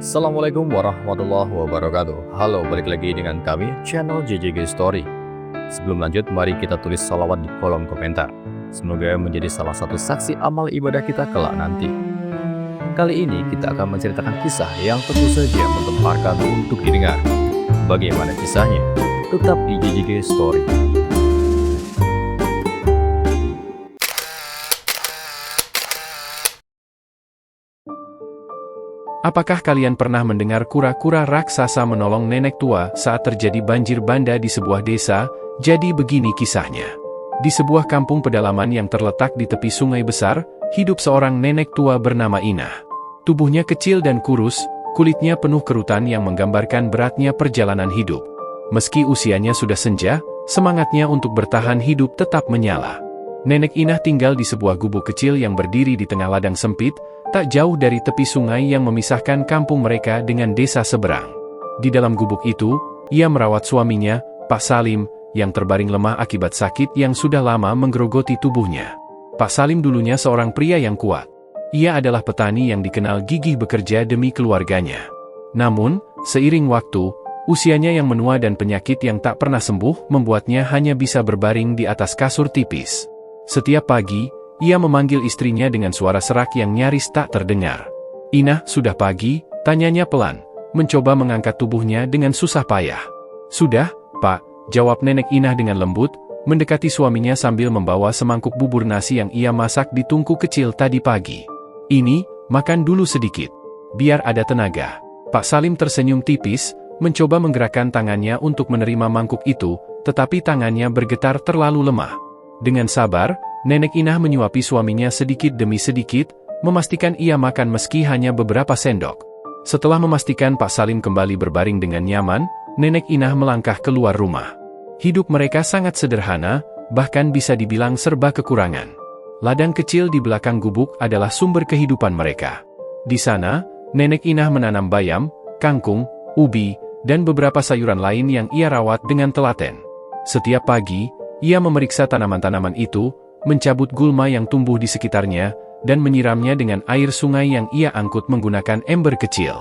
Assalamualaikum warahmatullahi wabarakatuh. Halo, balik lagi dengan kami, channel JJG Story. Sebelum lanjut, mari kita tulis salawat di kolom komentar. Semoga menjadi salah satu saksi amal ibadah kita kelak nanti. Kali ini kita akan menceritakan kisah yang tentu saja menggemparkan untuk didengar. Bagaimana kisahnya? Tetap di JJG Story. Apakah kalian pernah mendengar kura-kura raksasa menolong nenek tua saat terjadi banjir bandang di sebuah desa? Jadi begini kisahnya. Di sebuah kampung pedalaman yang terletak di tepi sungai besar, hidup seorang nenek tua bernama Inah. Tubuhnya kecil dan kurus, kulitnya penuh kerutan yang menggambarkan beratnya perjalanan hidup. Meski usianya sudah senja, semangatnya untuk bertahan hidup tetap menyala. Nenek Inah tinggal di sebuah gubuk kecil yang berdiri di tengah ladang sempit, tak jauh dari tepi sungai yang memisahkan kampung mereka dengan desa seberang. Di dalam gubuk itu, ia merawat suaminya, Pak Salim, yang terbaring lemah akibat sakit yang sudah lama menggerogoti tubuhnya. Pak Salim dulunya seorang pria yang kuat. Ia adalah petani yang dikenal gigih bekerja demi keluarganya. Namun, seiring waktu, usianya yang menua dan penyakit yang tak pernah sembuh membuatnya hanya bisa berbaring di atas kasur tipis. Setiap pagi, ia memanggil istrinya dengan suara serak yang nyaris tak terdengar. "Inah, sudah pagi?" tanyanya pelan, mencoba mengangkat tubuhnya dengan susah payah. "Sudah, Pak," jawab nenek Inah dengan lembut, mendekati suaminya sambil membawa semangkuk bubur nasi yang ia masak di tungku kecil tadi pagi. "Ini, makan dulu sedikit, biar ada tenaga." Pak Salim tersenyum tipis, mencoba menggerakkan tangannya untuk menerima mangkuk itu, tetapi tangannya bergetar terlalu lemah. Dengan sabar, nenek Inah menyuapi suaminya sedikit demi sedikit, memastikan ia makan meski hanya beberapa sendok. Setelah memastikan Pak Salim kembali berbaring dengan nyaman, nenek Inah melangkah keluar rumah. Hidup mereka sangat sederhana, bahkan bisa dibilang serba kekurangan. Ladang kecil di belakang gubuk adalah sumber kehidupan mereka. Di sana, nenek Inah menanam bayam, kangkung, ubi, dan beberapa sayuran lain yang ia rawat dengan telaten. Setiap pagi, ia memeriksa tanaman-tanaman itu, mencabut gulma yang tumbuh di sekitarnya, dan menyiramnya dengan air sungai yang ia angkut menggunakan ember kecil.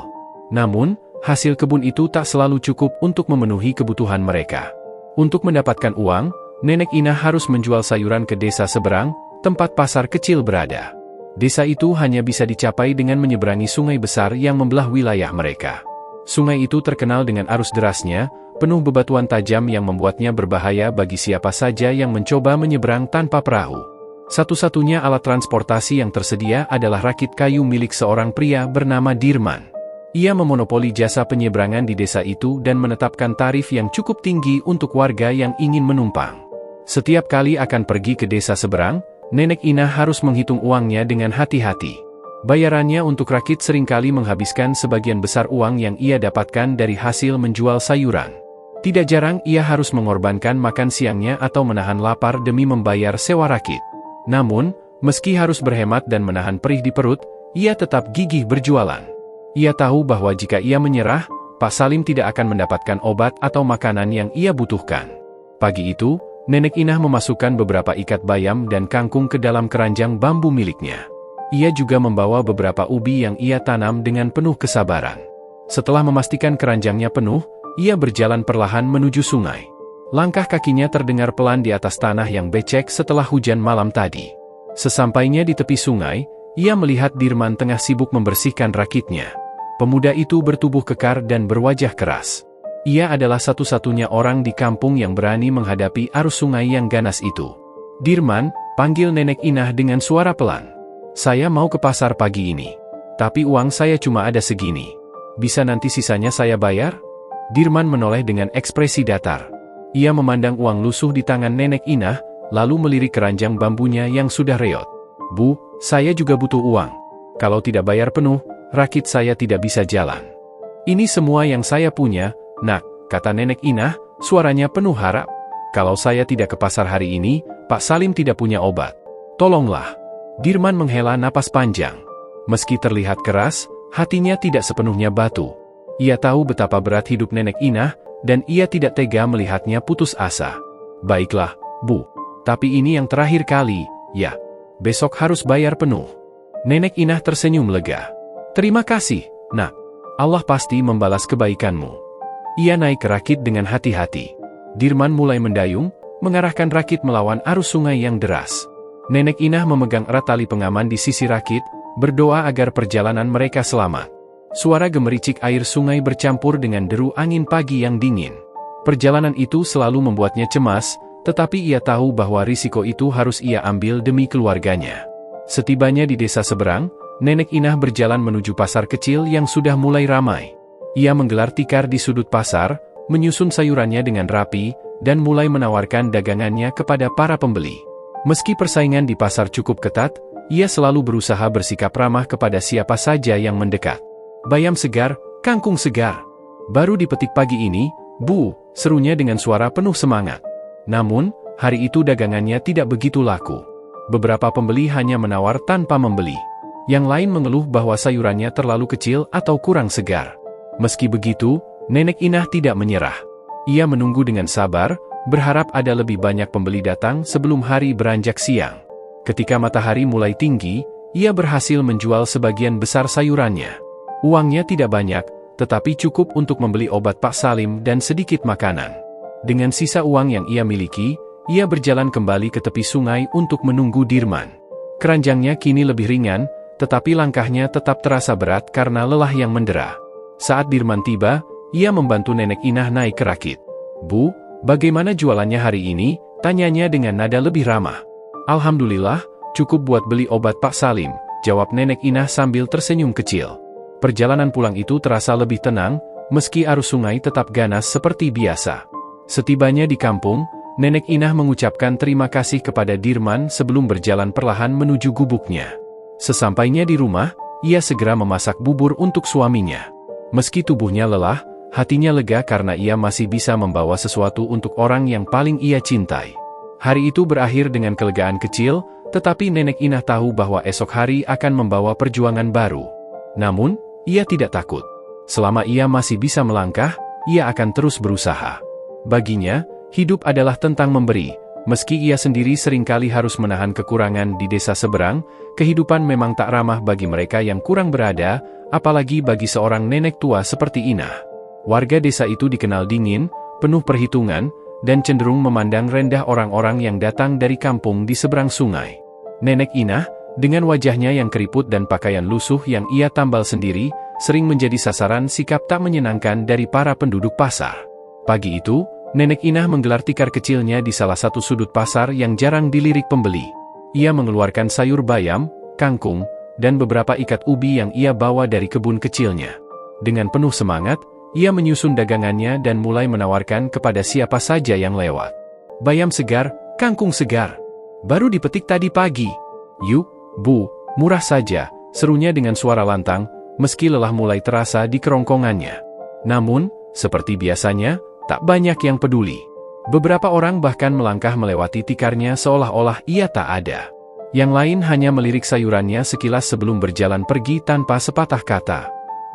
Namun, hasil kebun itu tak selalu cukup untuk memenuhi kebutuhan mereka. Untuk mendapatkan uang, nenek Inah harus menjual sayuran ke desa seberang, tempat pasar kecil berada. Desa itu hanya bisa dicapai dengan menyeberangi sungai besar yang membelah wilayah mereka. Sungai itu terkenal dengan arus derasnya, penuh bebatuan tajam yang membuatnya berbahaya bagi siapa saja yang mencoba menyeberang tanpa perahu. Satu-satunya alat transportasi yang tersedia adalah rakit kayu milik seorang pria bernama Dirman. Ia memonopoli jasa penyeberangan di desa itu dan menetapkan tarif yang cukup tinggi untuk warga yang ingin menumpang. Setiap kali akan pergi ke desa seberang, nenek Inah harus menghitung uangnya dengan hati-hati. Bayarannya untuk rakit seringkali menghabiskan sebagian besar uang yang ia dapatkan dari hasil menjual sayuran. Tidak jarang ia harus mengorbankan makan siangnya atau menahan lapar demi membayar sewa rakit. Namun, meski harus berhemat dan menahan perih di perut, ia tetap gigih berjualan. Ia tahu bahwa jika ia menyerah, Pak Salim tidak akan mendapatkan obat atau makanan yang ia butuhkan. Pagi itu, nenek Inah memasukkan beberapa ikat bayam dan kangkung ke dalam keranjang bambu miliknya. Ia juga membawa beberapa ubi yang ia tanam dengan penuh kesabaran. Setelah memastikan keranjangnya penuh, ia berjalan perlahan menuju sungai. Langkah kakinya terdengar pelan di atas tanah yang becek setelah hujan malam tadi. Sesampainya di tepi sungai, ia melihat Dirman tengah sibuk membersihkan rakitnya. Pemuda itu bertubuh kekar dan berwajah keras. Ia adalah satu-satunya orang di kampung yang berani menghadapi arus sungai yang ganas itu. "Dirman," panggil nenek Inah dengan suara pelan. "Saya mau ke pasar pagi ini. Tapi uang saya cuma ada segini. Bisa nanti sisanya saya bayar?" Dirman menoleh dengan ekspresi datar. Ia memandang uang lusuh di tangan nenek Inah, lalu melirik keranjang bambunya yang sudah reot. "Bu, saya juga butuh uang. Kalau tidak bayar penuh, rakit saya tidak bisa jalan." "Ini semua yang saya punya, Nak," kata nenek Inah, suaranya penuh harap. "Kalau saya tidak ke pasar hari ini, Pak Salim tidak punya obat. Tolonglah." Dirman menghela napas panjang. Meski terlihat keras, hatinya tidak sepenuhnya batu. Ia tahu betapa berat hidup nenek Inah, dan ia tidak tega melihatnya putus asa. "Baiklah, Bu. Tapi ini yang terakhir kali, ya. Besok harus bayar penuh." Nenek Inah tersenyum lega. "Terima kasih, Nak." Allah pasti membalas kebaikanmu. Ia naik ke rakit dengan hati-hati. Dirman mulai mendayung, mengarahkan rakit melawan arus sungai yang deras. Nenek Inah memegang erat tali pengaman di sisi rakit, berdoa agar perjalanan mereka selamat. Suara gemericik air sungai bercampur dengan deru angin pagi yang dingin. Perjalanan itu selalu membuatnya cemas, tetapi ia tahu bahwa risiko itu harus ia ambil demi keluarganya. Setibanya di desa seberang, Nenek Inah berjalan menuju pasar kecil yang sudah mulai ramai. Ia menggelar tikar di sudut pasar, menyusun sayurannya dengan rapi, dan mulai menawarkan dagangannya kepada para pembeli. Meski persaingan di pasar cukup ketat, ia selalu berusaha bersikap ramah kepada siapa saja yang mendekat. Bayam segar, kangkung segar. Baru dipetik pagi ini, Bu, serunya dengan suara penuh semangat. Namun, hari itu dagangannya tidak begitu laku. Beberapa pembeli hanya menawar tanpa membeli. Yang lain mengeluh bahwa sayurannya terlalu kecil atau kurang segar. Meski begitu, Nenek Inah tidak menyerah. Ia menunggu dengan sabar, berharap ada lebih banyak pembeli datang sebelum hari beranjak siang. Ketika matahari mulai tinggi, ia berhasil menjual sebagian besar sayurannya. Uangnya tidak banyak, tetapi cukup untuk membeli obat Pak Salim dan sedikit makanan. Dengan sisa uang yang ia miliki, ia berjalan kembali ke tepi sungai untuk menunggu Dirman. Keranjangnya kini lebih ringan, tetapi langkahnya tetap terasa berat karena lelah yang mendera. Saat Dirman tiba, ia membantu Nenek Inah naik ke rakit. Bu, bagaimana jualannya hari ini? Tanyanya dengan nada lebih ramah. Alhamdulillah, cukup buat beli obat Pak Salim, jawab Nenek Inah sambil tersenyum kecil. Perjalanan pulang itu terasa lebih tenang, meski arus sungai tetap ganas seperti biasa. Setibanya di kampung, Nenek Inah mengucapkan terima kasih kepada Dirman sebelum berjalan perlahan menuju gubuknya. Sesampainya di rumah, ia segera memasak bubur untuk suaminya. Meski tubuhnya lelah, hatinya lega karena ia masih bisa membawa sesuatu untuk orang yang paling ia cintai. Hari itu berakhir dengan kelegaan kecil, tetapi Nenek Inah tahu bahwa esok hari akan membawa perjuangan baru. Namun, ia tidak takut. Selama ia masih bisa melangkah, ia akan terus berusaha. Baginya, hidup adalah tentang memberi. Meski ia sendiri seringkali harus menahan kekurangan di desa seberang, kehidupan memang tak ramah bagi mereka yang kurang berada, apalagi bagi seorang nenek tua seperti Inah. Warga desa itu dikenal dingin, penuh perhitungan, dan cenderung memandang rendah orang-orang yang datang dari kampung di seberang sungai. Nenek Inah, dengan wajahnya yang keriput dan pakaian lusuh yang ia tambal sendiri, sering menjadi sasaran sikap tak menyenangkan dari para penduduk pasar. Pagi itu, Nenek Inah menggelar tikar kecilnya di salah satu sudut pasar yang jarang dilirik pembeli. Ia mengeluarkan sayur bayam, kangkung, dan beberapa ikat ubi yang ia bawa dari kebun kecilnya. Dengan penuh semangat, ia menyusun dagangannya dan mulai menawarkan kepada siapa saja yang lewat. Bayam segar, kangkung segar. Baru dipetik tadi pagi. Yuk, Bu, murah saja, serunya dengan suara lantang, meski lelah mulai terasa di kerongkongannya. Namun, seperti biasanya, tak banyak yang peduli. Beberapa orang bahkan melangkah melewati tikarnya seolah-olah ia tak ada. Yang lain hanya melirik sayurannya sekilas sebelum berjalan pergi tanpa sepatah kata.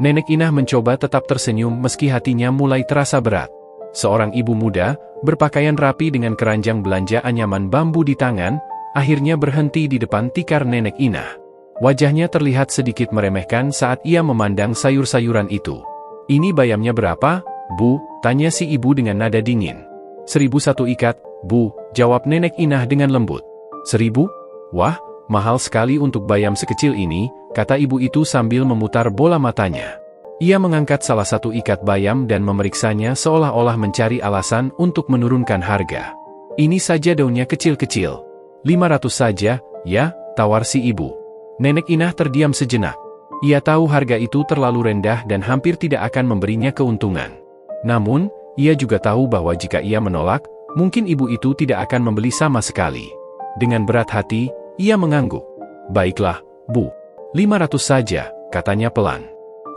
Nenek Inah mencoba tetap tersenyum meski hatinya mulai terasa berat. Seorang ibu muda, berpakaian rapi dengan keranjang belanja anyaman bambu di tangan, akhirnya berhenti di depan tikar Nenek Inah. Wajahnya terlihat sedikit meremehkan saat ia memandang sayur-sayuran itu. Ini bayamnya berapa, Bu? Tanya si ibu dengan nada dingin. 1.001 ikat, Bu, jawab Nenek Inah dengan lembut. 1.000? Wah, mahal sekali untuk bayam sekecil ini, kata ibu itu sambil memutar bola matanya. Ia mengangkat salah satu ikat bayam dan memeriksanya seolah-olah mencari alasan untuk menurunkan harga. Ini saja daunnya kecil-kecil. 500 saja, ya, tawar si ibu. Nenek Inah terdiam sejenak. Ia tahu harga itu terlalu rendah dan hampir tidak akan memberinya keuntungan. Namun, ia juga tahu bahwa jika ia menolak, mungkin ibu itu tidak akan membeli sama sekali. Dengan berat hati, ia mengangguk. Baiklah, Bu. 500 saja, katanya pelan.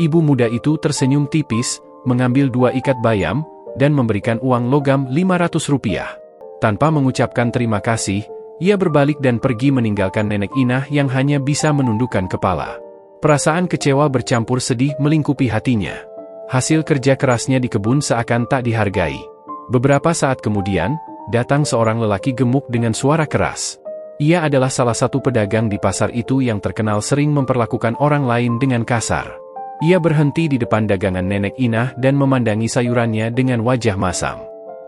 Ibu muda itu tersenyum tipis, mengambil 2 ikat bayam, dan memberikan uang logam 500 rupiah. Tanpa mengucapkan terima kasih, ia berbalik dan pergi meninggalkan Nenek Inah yang hanya bisa menundukkan kepala. Perasaan kecewa bercampur sedih melingkupi hatinya. Hasil kerja kerasnya di kebun seakan tak dihargai. Beberapa saat kemudian, datang seorang lelaki gemuk dengan suara keras. Ia adalah salah satu pedagang di pasar itu yang terkenal sering memperlakukan orang lain dengan kasar. Ia berhenti di depan dagangan Nenek Inah dan memandangi sayurannya dengan wajah masam.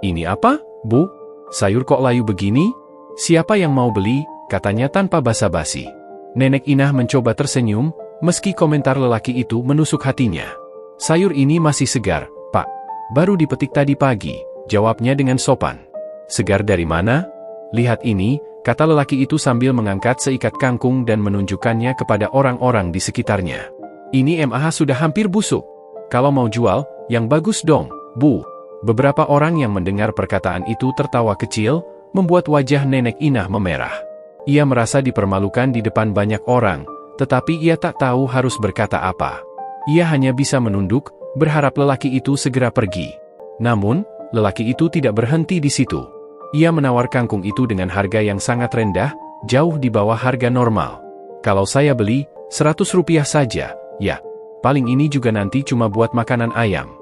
"Ini apa, Bu? Sayur kok layu begini? Siapa yang mau beli?" katanya tanpa basa-basi. Nenek Inah mencoba tersenyum, meski komentar lelaki itu menusuk hatinya. "Sayur ini masih segar, Pak. Baru dipetik tadi pagi," jawabnya dengan sopan. "Segar dari mana? Lihat ini," kata lelaki itu sambil mengangkat seikat kangkung dan menunjukkannya kepada orang-orang di sekitarnya. "Ini MAH sudah hampir busuk. Kalau mau jual, yang bagus dong, Bu." Beberapa orang yang mendengar perkataan itu tertawa kecil, membuat wajah Nenek Inah memerah. Ia merasa dipermalukan di depan banyak orang, tetapi ia tak tahu harus berkata apa. Ia hanya bisa menunduk, berharap lelaki itu segera pergi. Namun, lelaki itu tidak berhenti di situ. Ia menawar kangkung itu dengan harga yang sangat rendah, jauh di bawah harga normal. "Kalau saya beli, Rp100 saja. Ya, paling ini juga nanti cuma buat makanan ayam."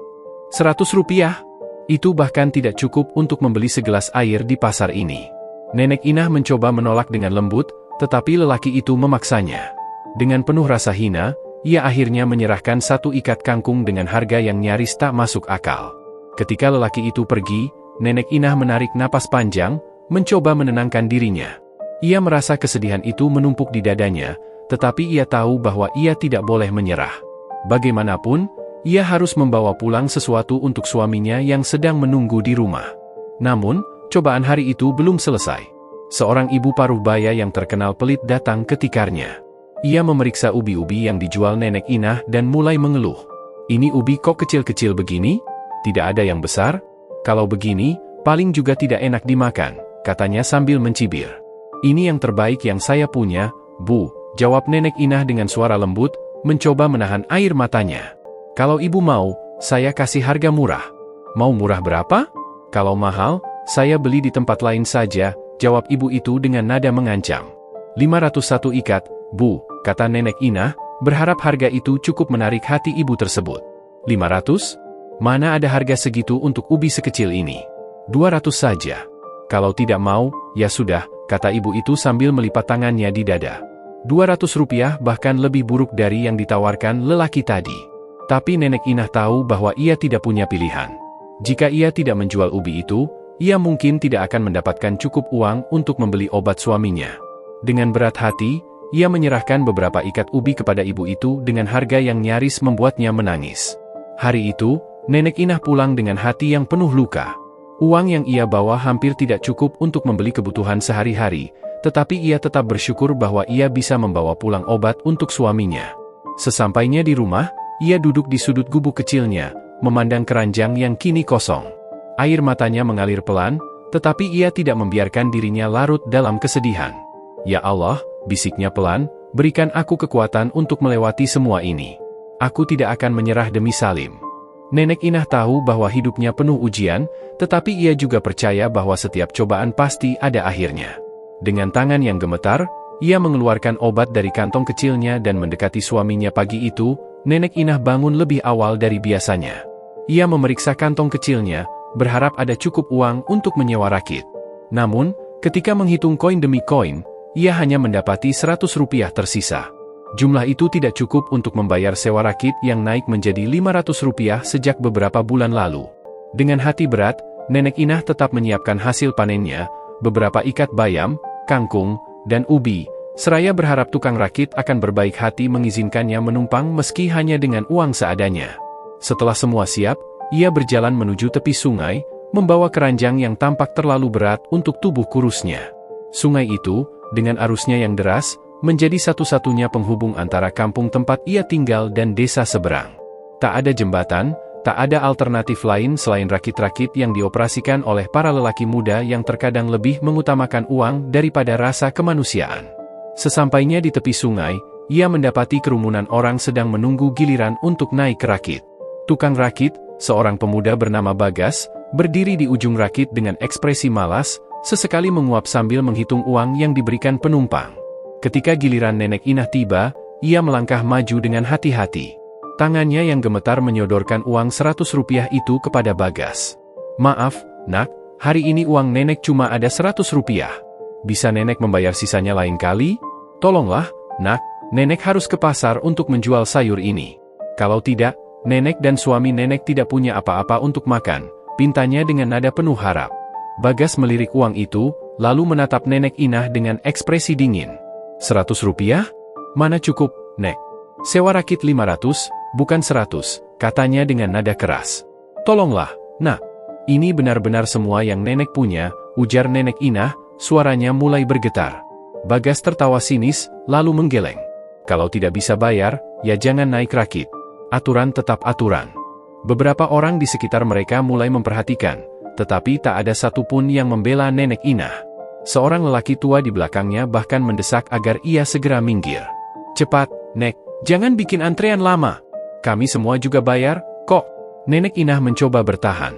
Rp100? Itu bahkan tidak cukup untuk membeli segelas air di pasar ini. Nenek Inah mencoba menolak dengan lembut, tetapi lelaki itu memaksanya. Dengan penuh rasa hina, ia akhirnya menyerahkan satu ikat kangkung dengan harga yang nyaris tak masuk akal. Ketika lelaki itu pergi, Nenek Inah menarik napas panjang, mencoba menenangkan dirinya. Ia merasa kesedihan itu menumpuk di dadanya, tetapi ia tahu bahwa ia tidak boleh menyerah. Bagaimanapun, ia harus membawa pulang sesuatu untuk suaminya yang sedang menunggu di rumah. Namun, cobaan hari itu belum selesai. Seorang ibu paruh baya yang terkenal pelit datang ke tikarnya. Ia memeriksa ubi-ubi yang dijual Nenek Inah dan mulai mengeluh. "Ini ubi kok kecil-kecil begini? Tidak ada yang besar? Kalau begini, paling juga tidak enak dimakan," katanya sambil mencibir. "Ini yang terbaik yang saya punya, Bu," jawab Nenek Inah dengan suara lembut, mencoba menahan air matanya. "Kalau ibu mau, saya kasih harga murah." "Mau murah berapa?" "Kalau mahal, saya beli di tempat lain saja," jawab ibu itu dengan nada mengancam. "501 ikat, Bu," kata Nenek Inah, berharap harga itu cukup menarik hati ibu tersebut. "500? Mana ada harga segitu untuk ubi sekecil ini? 200 saja." "Kalau tidak mau, ya sudah," kata ibu itu sambil melipat tangannya di dada. Rp200 bahkan lebih buruk dari yang ditawarkan lelaki tadi. Tapi Nenek Inah tahu bahwa ia tidak punya pilihan. Jika ia tidak menjual ubi itu, ia mungkin tidak akan mendapatkan cukup uang untuk membeli obat suaminya. Dengan berat hati, ia menyerahkan beberapa ikat ubi kepada ibu itu dengan harga yang nyaris membuatnya menangis. Hari itu, Nenek Inah pulang dengan hati yang penuh luka. Uang yang ia bawa hampir tidak cukup untuk membeli kebutuhan sehari-hari, tetapi ia tetap bersyukur bahwa ia bisa membawa pulang obat untuk suaminya. Sesampainya di rumah, ia duduk di sudut gubuk kecilnya, memandang keranjang yang kini kosong. Air matanya mengalir pelan, tetapi ia tidak membiarkan dirinya larut dalam kesedihan. "Ya Allah," bisiknya pelan, "berikan aku kekuatan untuk melewati semua ini. Aku tidak akan menyerah demi Salim." Nenek Inah tahu bahwa hidupnya penuh ujian, tetapi ia juga percaya bahwa setiap cobaan pasti ada akhirnya. Dengan tangan yang gemetar, ia mengeluarkan obat dari kantong kecilnya dan mendekati suaminya. Pagi itu, Nenek Inah bangun lebih awal dari biasanya. Ia memeriksa kantong kecilnya, berharap ada cukup uang untuk menyewa rakit. Namun, ketika menghitung koin demi koin, ia hanya mendapati Rp100 tersisa. Jumlah itu tidak cukup untuk membayar sewa rakit yang naik menjadi Rp500 sejak beberapa bulan lalu. Dengan hati berat, Nenek Inah tetap menyiapkan hasil panennya, beberapa ikat bayam, kangkung, dan ubi, seraya berharap tukang rakit akan berbaik hati mengizinkannya menumpang meski hanya dengan uang seadanya. Setelah semua siap, ia berjalan menuju tepi sungai, membawa keranjang yang tampak terlalu berat untuk tubuh kurusnya. Sungai itu, dengan arusnya yang deras, menjadi satu-satunya penghubung antara kampung tempat ia tinggal dan desa seberang. Tak ada jembatan, tak ada alternatif lain selain rakit-rakit yang dioperasikan oleh para lelaki muda yang terkadang lebih mengutamakan uang daripada rasa kemanusiaan. Sesampainya di tepi sungai, ia mendapati kerumunan orang sedang menunggu giliran untuk naik ke rakit. Tukang rakit, seorang pemuda bernama Bagas, berdiri di ujung rakit dengan ekspresi malas, sesekali menguap sambil menghitung uang yang diberikan penumpang. Ketika giliran Nenek Inah tiba, ia melangkah maju dengan hati-hati. Tangannya yang gemetar menyodorkan uang Rp100 itu kepada Bagas. "Maaf, Nak, hari ini uang Nenek cuma ada Rp100. Bisa Nenek membayar sisanya lain kali? Tolonglah, Nak, Nenek harus ke pasar untuk menjual sayur ini." Kalau tidak, nenek dan suami nenek tidak punya apa-apa untuk makan, pintanya dengan nada penuh harap. Bagas melirik uang itu, lalu menatap Nenek Inah dengan ekspresi dingin. 100 rupiah? Mana cukup, Nek? Sewa rakit 500, bukan 100, katanya dengan nada keras. Tolonglah, Nak. Ini benar-benar semua yang nenek punya, ujar Nenek Inah, suaranya mulai bergetar. Bagas tertawa sinis, lalu menggeleng. Kalau tidak bisa bayar, ya jangan naik rakit. Aturan tetap aturan. Beberapa orang di sekitar mereka mulai memperhatikan, tetapi tak ada satupun yang membela Nenek Inah. Seorang lelaki tua di belakangnya bahkan mendesak agar ia segera minggir. Cepat, Nek, jangan bikin antrean lama. Kami semua juga bayar, kok. Nenek Inah mencoba bertahan.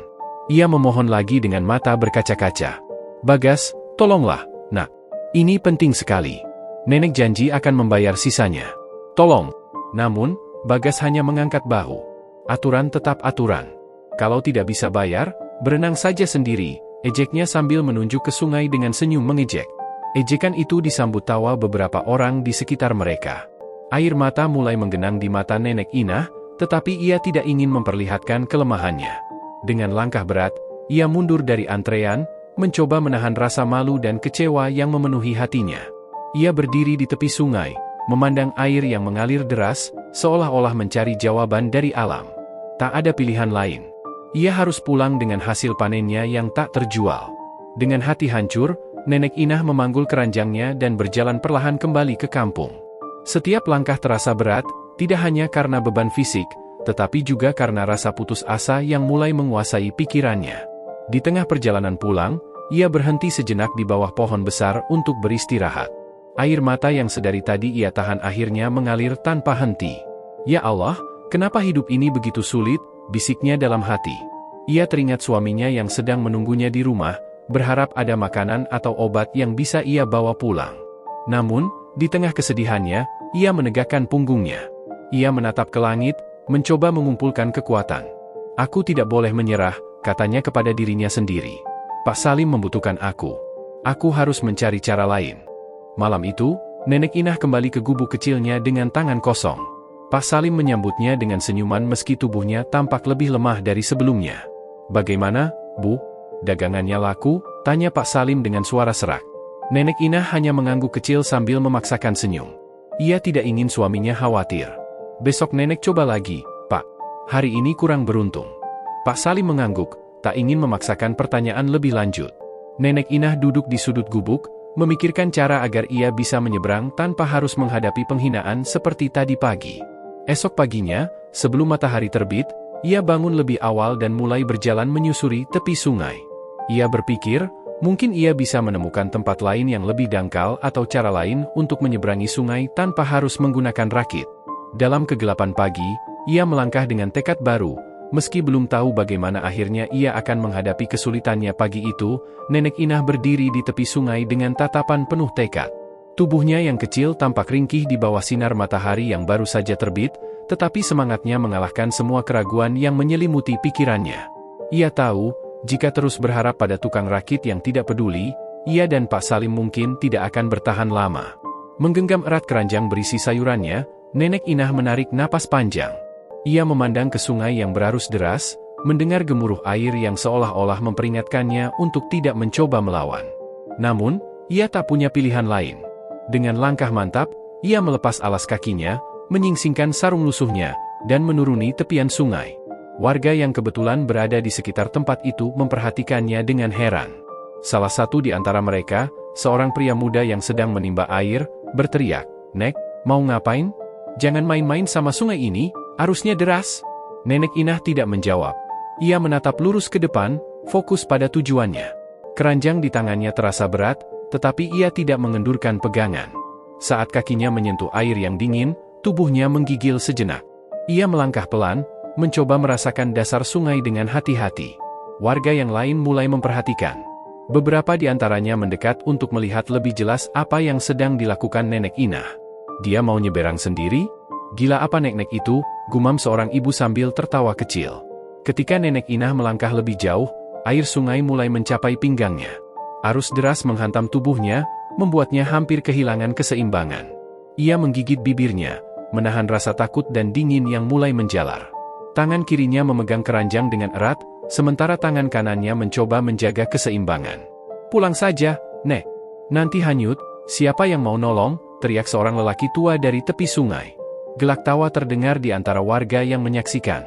Ia memohon lagi dengan mata berkaca-kaca. Bagas, tolonglah, Nak. Ini penting sekali. Nenek janji akan membayar sisanya. Tolong. Namun, Bagas hanya mengangkat bahu. Aturan tetap aturan. Kalau tidak bisa bayar, berenang saja sendiri, ejeknya sambil menunjuk ke sungai dengan senyum mengejek. Ejekan itu disambut tawa beberapa orang di sekitar mereka. Air mata mulai menggenang di mata Nenek Inah, tetapi ia tidak ingin memperlihatkan kelemahannya. Dengan langkah berat, ia mundur dari antrean, mencoba menahan rasa malu dan kecewa yang memenuhi hatinya. Ia berdiri di tepi sungai, memandang air yang mengalir deras, seolah-olah mencari jawaban dari alam. Tak ada pilihan lain. Ia harus pulang dengan hasil panennya yang tak terjual. Dengan hati hancur, Nenek Inah memanggul keranjangnya dan berjalan perlahan kembali ke kampung. Setiap langkah terasa berat, tidak hanya karena beban fisik, tetapi juga karena rasa putus asa yang mulai menguasai pikirannya. Di tengah perjalanan pulang, ia berhenti sejenak di bawah pohon besar untuk beristirahat. Air mata yang sedari tadi ia tahan akhirnya mengalir tanpa henti. Ya Allah, kenapa hidup ini begitu sulit? Bisiknya dalam hati. Ia teringat suaminya yang sedang menunggunya di rumah, berharap ada makanan atau obat yang bisa ia bawa pulang. Namun, di tengah kesedihannya, ia menegakkan punggungnya. Ia menatap ke langit, mencoba mengumpulkan kekuatan. Aku tidak boleh menyerah, katanya kepada dirinya sendiri. Pak Salim membutuhkan aku. Aku harus mencari cara lain. Malam itu, Nenek Inah kembali ke gubuk kecilnya dengan tangan kosong. Pak Salim menyambutnya dengan senyuman meski tubuhnya tampak lebih lemah dari sebelumnya. Bagaimana, Bu? Dagangannya laku? Tanya Pak Salim dengan suara serak. Nenek Inah hanya mengangguk kecil sambil memaksakan senyum. Ia tidak ingin suaminya khawatir. Besok nenek coba lagi, Pak. Hari ini kurang beruntung. Pak Salim mengangguk, tak ingin memaksakan pertanyaan lebih lanjut. Nenek Inah duduk di sudut gubuk, memikirkan cara agar ia bisa menyeberang tanpa harus menghadapi penghinaan seperti tadi pagi. Esok paginya, sebelum matahari terbit, ia bangun lebih awal dan mulai berjalan menyusuri tepi sungai. Ia berpikir, mungkin ia bisa menemukan tempat lain yang lebih dangkal atau cara lain untuk menyeberangi sungai tanpa harus menggunakan rakit. Dalam kegelapan pagi, ia melangkah dengan tekad baru. Meski belum tahu bagaimana akhirnya ia akan menghadapi kesulitannya pagi itu, Nenek Inah berdiri di tepi sungai dengan tatapan penuh tekad. Tubuhnya yang kecil tampak ringkih di bawah sinar matahari yang baru saja terbit, tetapi semangatnya mengalahkan semua keraguan yang menyelimuti pikirannya. Ia tahu, jika terus berharap pada tukang rakit yang tidak peduli, ia dan Pak Salim mungkin tidak akan bertahan lama. Menggenggam erat keranjang berisi sayurannya, Nenek Inah menarik napas panjang. Ia memandang ke sungai yang berarus deras, mendengar gemuruh air yang seolah-olah memperingatkannya untuk tidak mencoba melawan. Namun, ia tak punya pilihan lain. Dengan langkah mantap, ia melepas alas kakinya, menyingsingkan sarung lusuhnya, dan menuruni tepian sungai. Warga yang kebetulan berada di sekitar tempat itu memperhatikannya dengan heran. Salah satu di antara mereka, seorang pria muda yang sedang menimba air, berteriak, "Nek, mau ngapain? Jangan main-main sama sungai ini, arusnya deras." Nenek Inah tidak menjawab. Ia menatap lurus ke depan, fokus pada tujuannya. Keranjang di tangannya terasa berat, tetapi ia tidak mengendurkan pegangan. Saat kakinya menyentuh air yang dingin, tubuhnya menggigil sejenak. Ia melangkah pelan, mencoba merasakan dasar sungai dengan hati-hati. Warga yang lain mulai memperhatikan. Beberapa di antaranya mendekat untuk melihat lebih jelas apa yang sedang dilakukan Nenek Inah. Dia mau nyeberang sendiri? Gila apa nek-nek itu, gumam seorang ibu sambil tertawa kecil. Ketika Nenek Inah melangkah lebih jauh, air sungai mulai mencapai pinggangnya. Arus deras menghantam tubuhnya, membuatnya hampir kehilangan keseimbangan. Ia menggigit bibirnya, menahan rasa takut dan dingin yang mulai menjalar. Tangan kirinya memegang keranjang dengan erat, sementara tangan kanannya mencoba menjaga keseimbangan. "Pulang saja, Nek. Nanti hanyut, siapa yang mau nolong?" teriak seorang lelaki tua dari tepi sungai. Gelak tawa terdengar di antara warga yang menyaksikan.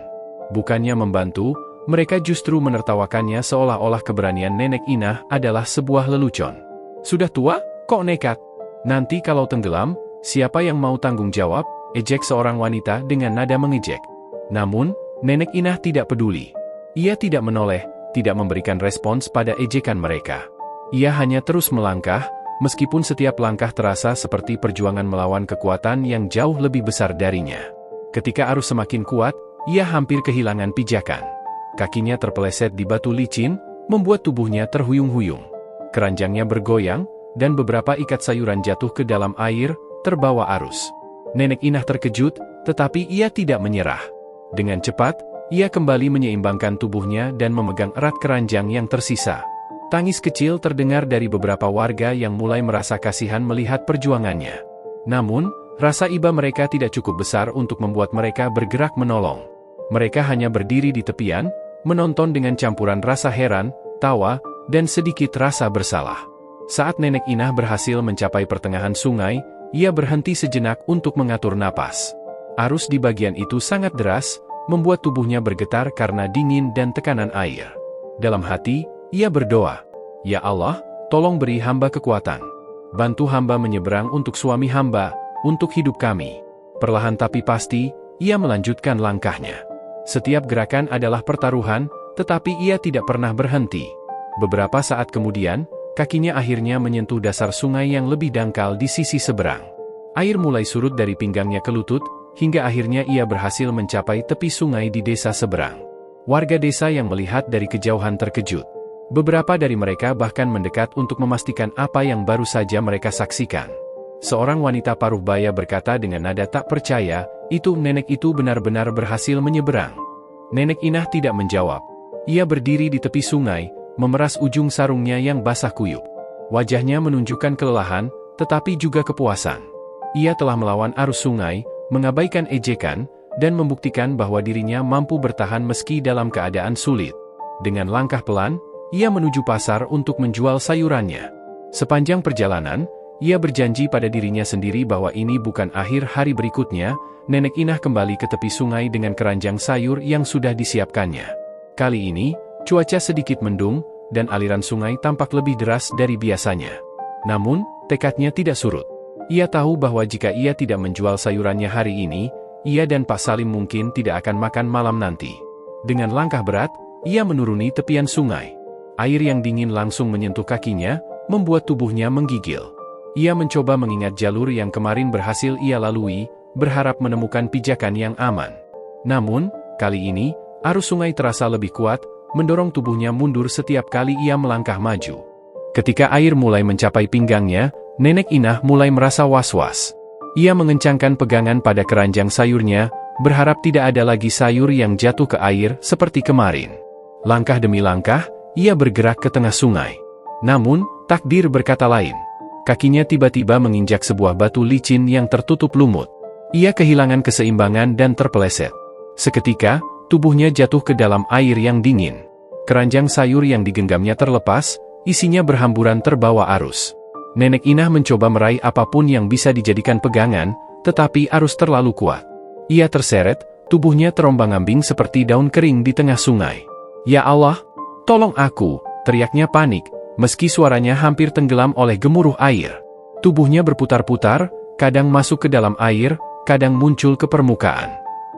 Bukannya membantu, mereka justru menertawakannya seolah-olah keberanian Nenek Inah adalah sebuah lelucon. "Sudah tua, kok nekat? Nanti kalau tenggelam, siapa yang mau tanggung jawab?" ejek seorang wanita dengan nada mengejek. Namun, Nenek Inah tidak peduli. Ia tidak menoleh, tidak memberikan respons pada ejekan mereka. Ia hanya terus melangkah, meskipun setiap langkah terasa seperti perjuangan melawan kekuatan yang jauh lebih besar darinya. Ketika arus semakin kuat, ia hampir kehilangan pijakan. Kakinya terpeleset di batu licin, membuat tubuhnya terhuyung-huyung. Keranjangnya bergoyang, dan beberapa ikat sayuran jatuh ke dalam air, terbawa arus. Nenek Inah terkejut, tetapi ia tidak menyerah. Dengan cepat, ia kembali menyeimbangkan tubuhnya dan memegang erat keranjang yang tersisa. Tangis kecil terdengar dari beberapa warga yang mulai merasa kasihan melihat perjuangannya. Namun, rasa iba mereka tidak cukup besar untuk membuat mereka bergerak menolong. Mereka hanya berdiri di tepian, menonton dengan campuran rasa heran, tawa, dan sedikit rasa bersalah. Saat Nenek Inah berhasil mencapai pertengahan sungai, ia berhenti sejenak untuk mengatur napas. Arus di bagian itu sangat deras, membuat tubuhnya bergetar karena dingin dan tekanan air. Dalam hati, ia berdoa, "Ya Allah, tolong beri hamba kekuatan. Bantu hamba menyeberang untuk suami hamba, untuk hidup kami." Perlahan tapi pasti, ia melanjutkan langkahnya. Setiap gerakan adalah pertaruhan, tetapi ia tidak pernah berhenti. Beberapa saat kemudian, kakinya akhirnya menyentuh dasar sungai yang lebih dangkal di sisi seberang. Air mulai surut dari pinggangnya ke lutut, hingga akhirnya ia berhasil mencapai tepi sungai di desa seberang. Warga desa yang melihat dari kejauhan terkejut. Beberapa dari mereka bahkan mendekat untuk memastikan apa yang baru saja mereka saksikan. Seorang wanita paruh baya berkata dengan nada tak percaya, "Itu nenek itu benar-benar berhasil menyeberang." Nenek Inah tidak menjawab. Ia berdiri di tepi sungai, memeras ujung sarungnya yang basah kuyup. Wajahnya menunjukkan kelelahan, tetapi juga kepuasan. Ia telah melawan arus sungai, mengabaikan ejekan, dan membuktikan bahwa dirinya mampu bertahan meski dalam keadaan sulit. Dengan langkah pelan, ia menuju pasar untuk menjual sayurannya. Sepanjang perjalanan, ia berjanji pada dirinya sendiri bahwa ini bukan akhir hari berikutnya. Nenek Inah kembali ke tepi sungai dengan keranjang sayur yang sudah disiapkannya. Kali ini, cuaca sedikit mendung, dan aliran sungai tampak lebih deras dari biasanya. Namun, tekadnya tidak surut. Ia tahu bahwa jika ia tidak menjual sayurannya hari ini, ia dan Pak Salim mungkin tidak akan makan malam nanti. Dengan langkah berat, ia menuruni tepian sungai. Air yang dingin langsung menyentuh kakinya, membuat tubuhnya menggigil. Ia mencoba mengingat jalur yang kemarin berhasil ia lalui, berharap menemukan pijakan yang aman. Namun, kali ini, arus sungai terasa lebih kuat, mendorong tubuhnya mundur setiap kali ia melangkah maju. Ketika air mulai mencapai pinggangnya, Nenek Inah mulai merasa was-was. Ia mengencangkan pegangan pada keranjang sayurnya, berharap tidak ada lagi sayur yang jatuh ke air seperti kemarin. Langkah demi langkah, ia bergerak ke tengah sungai. Namun, takdir berkata lain. Kakinya tiba-tiba menginjak sebuah batu licin yang tertutup lumut. Ia kehilangan keseimbangan dan terpeleset. Seketika, tubuhnya jatuh ke dalam air yang dingin. Keranjang sayur yang digenggamnya terlepas, isinya berhamburan terbawa arus. Nenek Inah mencoba meraih apapun yang bisa dijadikan pegangan, tetapi arus terlalu kuat. Ia terseret, tubuhnya terombang-ambing seperti daun kering di tengah sungai. "Ya Allah, tolong aku!" teriaknya panik, meski suaranya hampir tenggelam oleh gemuruh air. Tubuhnya berputar-putar, kadang masuk ke dalam air, kadang muncul ke permukaan.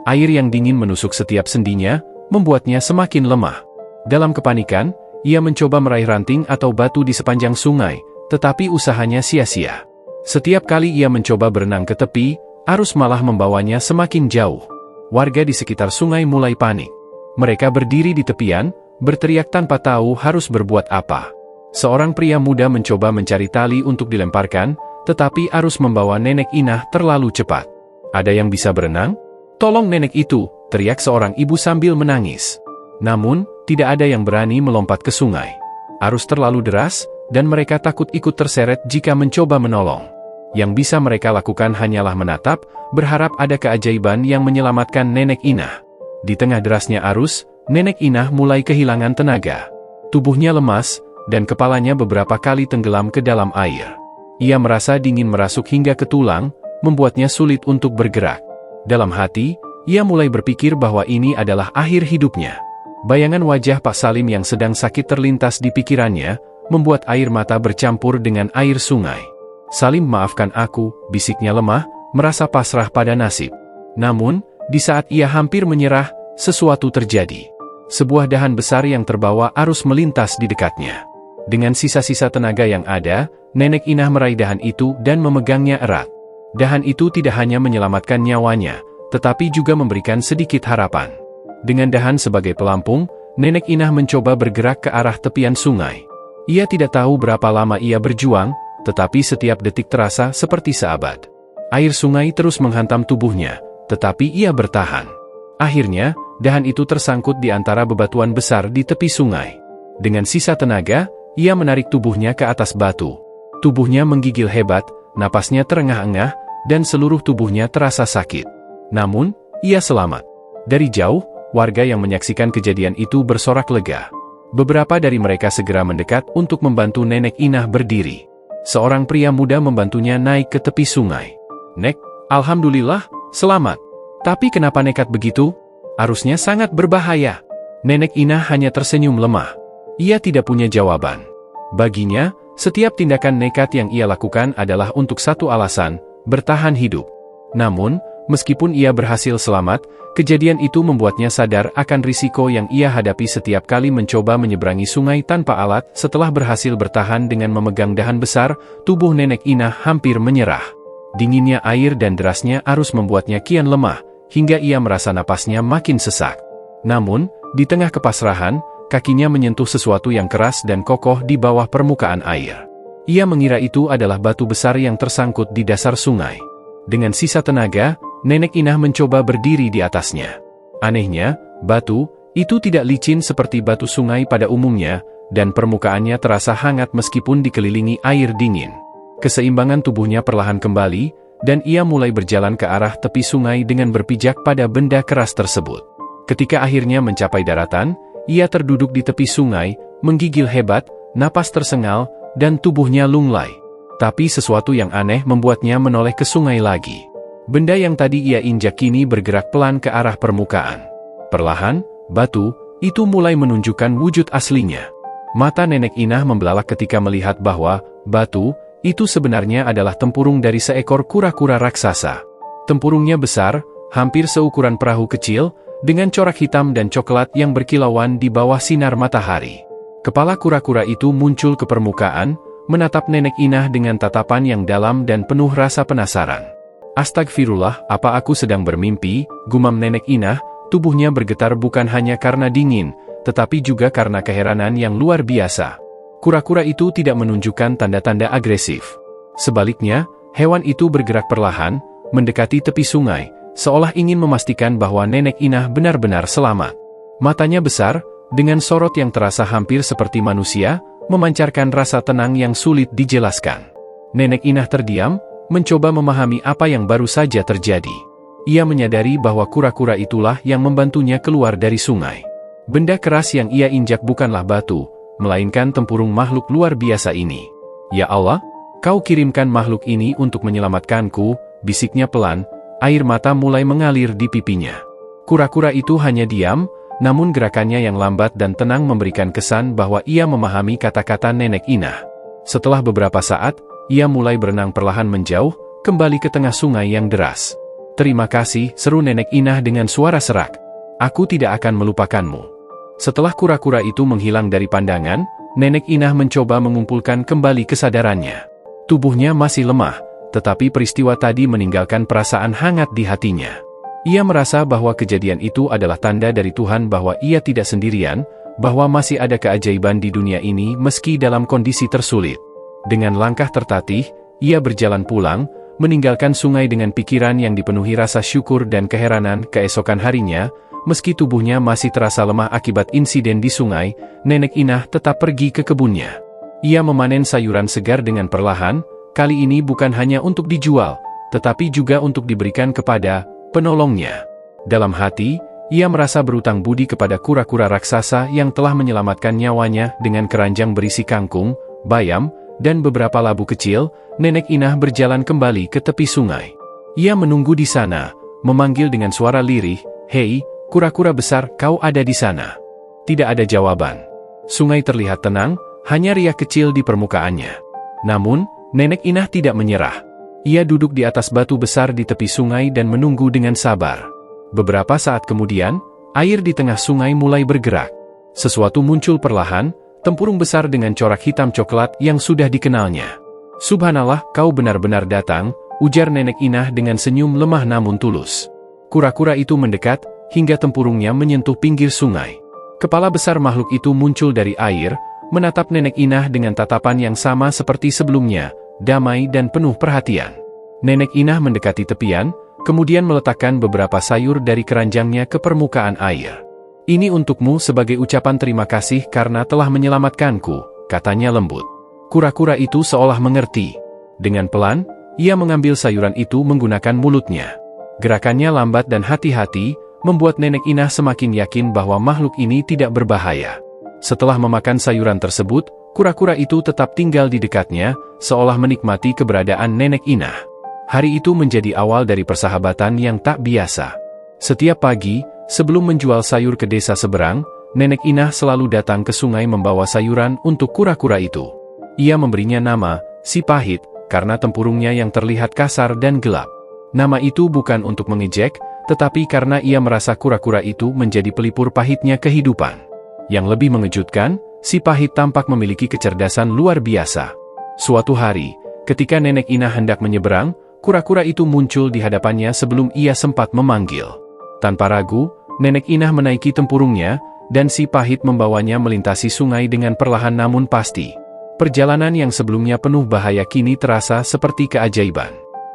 Air yang dingin menusuk setiap sendinya, membuatnya semakin lemah. Dalam kepanikan, ia mencoba meraih ranting atau batu di sepanjang sungai, tetapi usahanya sia-sia. Setiap kali ia mencoba berenang ke tepi, arus malah membawanya semakin jauh. Warga di sekitar sungai mulai panik. Mereka berdiri di tepian, berteriak tanpa tahu harus berbuat apa. Seorang pria muda mencoba mencari tali untuk dilemparkan, tetapi arus membawa Nenek Inah terlalu cepat. "Ada yang bisa berenang? Tolong nenek itu!" teriak seorang ibu sambil menangis. Namun, tidak ada yang berani melompat ke sungai. Arus terlalu deras, dan mereka takut ikut terseret jika mencoba menolong. Yang bisa mereka lakukan hanyalah menatap, berharap ada keajaiban yang menyelamatkan Nenek Inah. Di tengah derasnya arus, Nenek Inah mulai kehilangan tenaga. Tubuhnya lemas, dan kepalanya beberapa kali tenggelam ke dalam air. Ia merasa dingin merasuk hingga ke tulang, membuatnya sulit untuk bergerak. Dalam hati, ia mulai berpikir bahwa ini adalah akhir hidupnya. Bayangan wajah Pak Salim yang sedang sakit terlintas di pikirannya, membuat air mata bercampur dengan air sungai. "Salim, maafkan aku," bisiknya lemah, merasa pasrah pada nasib. Namun, di saat ia hampir menyerah, sesuatu terjadi. Sebuah dahan besar yang terbawa arus melintas di dekatnya. Dengan sisa-sisa tenaga yang ada, Nenek Inah meraih dahan itu dan memegangnya erat. Dahan itu tidak hanya menyelamatkan nyawanya, tetapi juga memberikan sedikit harapan. Dengan dahan sebagai pelampung, Nenek Inah mencoba bergerak ke arah tepian sungai. Ia tidak tahu berapa lama ia berjuang, tetapi setiap detik terasa seperti seabad. Air sungai terus menghantam tubuhnya, tetapi ia bertahan. Akhirnya, dahan itu tersangkut di antara bebatuan besar di tepi sungai. Dengan sisa tenaga, ia menarik tubuhnya ke atas batu. Tubuhnya menggigil hebat, napasnya terengah-engah, dan seluruh tubuhnya terasa sakit. Namun, ia selamat. Dari jauh, warga yang menyaksikan kejadian itu bersorak lega. Beberapa dari mereka segera mendekat untuk membantu Nenek Inah berdiri. Seorang pria muda membantunya naik ke tepi sungai. "Nek, alhamdulillah, selamat. Tapi kenapa nekat begitu? Arusnya sangat berbahaya." Nenek Inah hanya tersenyum lemah. Ia tidak punya jawaban. Baginya, setiap tindakan nekat yang ia lakukan adalah untuk satu alasan, bertahan hidup. Namun, meskipun ia berhasil selamat, kejadian itu membuatnya sadar akan risiko yang ia hadapi setiap kali mencoba menyeberangi sungai tanpa alat. Setelah berhasil bertahan dengan memegang dahan besar, tubuh Nenek Inah hampir menyerah. Dinginnya air dan derasnya arus membuatnya kian lemah, hingga ia merasa napasnya makin sesak. Namun, di tengah kepasrahan, kakinya menyentuh sesuatu yang keras dan kokoh di bawah permukaan air. Ia mengira itu adalah batu besar yang tersangkut di dasar sungai. Dengan sisa tenaga, Nenek Inah mencoba berdiri di atasnya. Anehnya, batu itu tidak licin seperti batu sungai pada umumnya, dan permukaannya terasa hangat meskipun dikelilingi air dingin. Keseimbangan tubuhnya perlahan kembali, dan ia mulai berjalan ke arah tepi sungai dengan berpijak pada benda keras tersebut. Ketika akhirnya mencapai daratan, ia terduduk di tepi sungai, menggigil hebat, napas tersengal, dan tubuhnya lunglai. Tapi sesuatu yang aneh membuatnya menoleh ke sungai lagi. Benda yang tadi ia injak kini bergerak pelan ke arah permukaan. Perlahan, batu itu mulai menunjukkan wujud aslinya. Mata Nenek Inah membelalak ketika melihat bahwa batu itu sebenarnya adalah tempurung dari seekor kura-kura raksasa. Tempurungnya besar, hampir seukuran perahu kecil, dengan corak hitam dan coklat yang berkilauan di bawah sinar matahari. Kepala kura-kura itu muncul ke permukaan, menatap Nenek Inah dengan tatapan yang dalam dan penuh rasa penasaran. "Astagfirullah, apa aku sedang bermimpi?" gumam Nenek Inah, tubuhnya bergetar bukan hanya karena dingin, tetapi juga karena keheranan yang luar biasa. Kura-kura itu tidak menunjukkan tanda-tanda agresif. Sebaliknya, hewan itu bergerak perlahan, mendekati tepi sungai, seolah ingin memastikan bahwa Nenek Inah benar-benar selamat. Matanya besar, dengan sorot yang terasa hampir seperti manusia, memancarkan rasa tenang yang sulit dijelaskan. Nenek Inah terdiam, mencoba memahami apa yang baru saja terjadi. Ia menyadari bahwa kura-kura itulah yang membantunya keluar dari sungai. Benda keras yang ia injak bukanlah batu, melainkan tempurung makhluk luar biasa ini. "Ya Allah, Kau kirimkan makhluk ini untuk menyelamatkanku," bisiknya pelan, air mata mulai mengalir di pipinya. Kura-kura itu hanya diam, namun gerakannya yang lambat dan tenang memberikan kesan bahwa ia memahami kata-kata Nenek Inah. Setelah beberapa saat, ia mulai berenang perlahan menjauh, kembali ke tengah sungai yang deras. "Terima kasih," seru Nenek Inah dengan suara serak. "Aku tidak akan melupakanmu." Setelah kura-kura itu menghilang dari pandangan, Nenek Inah mencoba mengumpulkan kembali kesadarannya. Tubuhnya masih lemah, tetapi peristiwa tadi meninggalkan perasaan hangat di hatinya. Ia merasa bahwa kejadian itu adalah tanda dari Tuhan bahwa ia tidak sendirian, bahwa masih ada keajaiban di dunia ini meski dalam kondisi tersulit. Dengan langkah tertatih, ia berjalan pulang, meninggalkan sungai dengan pikiran yang dipenuhi rasa syukur dan keheranan. Keesokan harinya, meski tubuhnya masih terasa lemah akibat insiden di sungai, Nenek Inah tetap pergi ke kebunnya. Ia memanen sayuran segar dengan perlahan, Kali ini bukan hanya untuk dijual, tetapi juga untuk diberikan kepada penolongnya. Dalam hati, ia merasa berutang budi kepada kura-kura raksasa yang telah menyelamatkan nyawanya dengan keranjang berisi kangkung, bayam, dan beberapa labu kecil. Nenek Inah berjalan kembali ke tepi sungai. Ia menunggu di sana, memanggil dengan suara lirih, "Hei, kura-kura besar, kau ada di sana?" Tidak ada jawaban. Sungai terlihat tenang, hanya riak kecil di permukaannya. Namun, Nenek Inah tidak menyerah. Ia duduk di atas batu besar di tepi sungai dan menunggu dengan sabar. Beberapa saat kemudian, air di tengah sungai mulai bergerak. Sesuatu muncul perlahan, tempurung besar dengan corak hitam coklat yang sudah dikenalnya. "Subhanallah, kau benar-benar datang," ujar Nenek Inah dengan senyum lemah namun tulus. Kura-kura itu mendekat, hingga tempurungnya menyentuh pinggir sungai. Kepala besar makhluk itu muncul dari air, menatap Nenek Inah dengan tatapan yang sama seperti sebelumnya, damai dan penuh perhatian. Nenek Inah mendekati tepian, kemudian meletakkan beberapa sayur dari keranjangnya ke permukaan air. "Ini untukmu sebagai ucapan terima kasih karena telah menyelamatkanku," katanya lembut. Kura-kura itu seolah mengerti. Dengan pelan, ia mengambil sayuran itu menggunakan mulutnya. Gerakannya lambat dan hati-hati, membuat Nenek Inah semakin yakin bahwa makhluk ini tidak berbahaya. Setelah memakan sayuran tersebut, kura-kura itu tetap tinggal di dekatnya, seolah menikmati keberadaan Nenek Inah. Hari itu menjadi awal dari persahabatan yang tak biasa. Setiap pagi, sebelum menjual sayur ke desa seberang, Nenek Inah selalu datang ke sungai membawa sayuran untuk kura-kura itu. Ia memberinya nama, Si Pahit, karena tempurungnya yang terlihat kasar dan gelap. Nama itu bukan untuk mengejek, tetapi karena ia merasa kura-kura itu menjadi pelipur pahitnya kehidupan. Yang lebih mengejutkan, Si Pahit tampak memiliki kecerdasan luar biasa. Suatu hari, ketika Nenek Inah hendak menyeberang, kura-kura itu muncul di hadapannya sebelum ia sempat memanggil. Tanpa ragu, Nenek Inah menaiki tempurungnya, dan Si Pahit membawanya melintasi sungai dengan perlahan namun pasti. Perjalanan yang sebelumnya penuh bahaya kini terasa seperti keajaiban.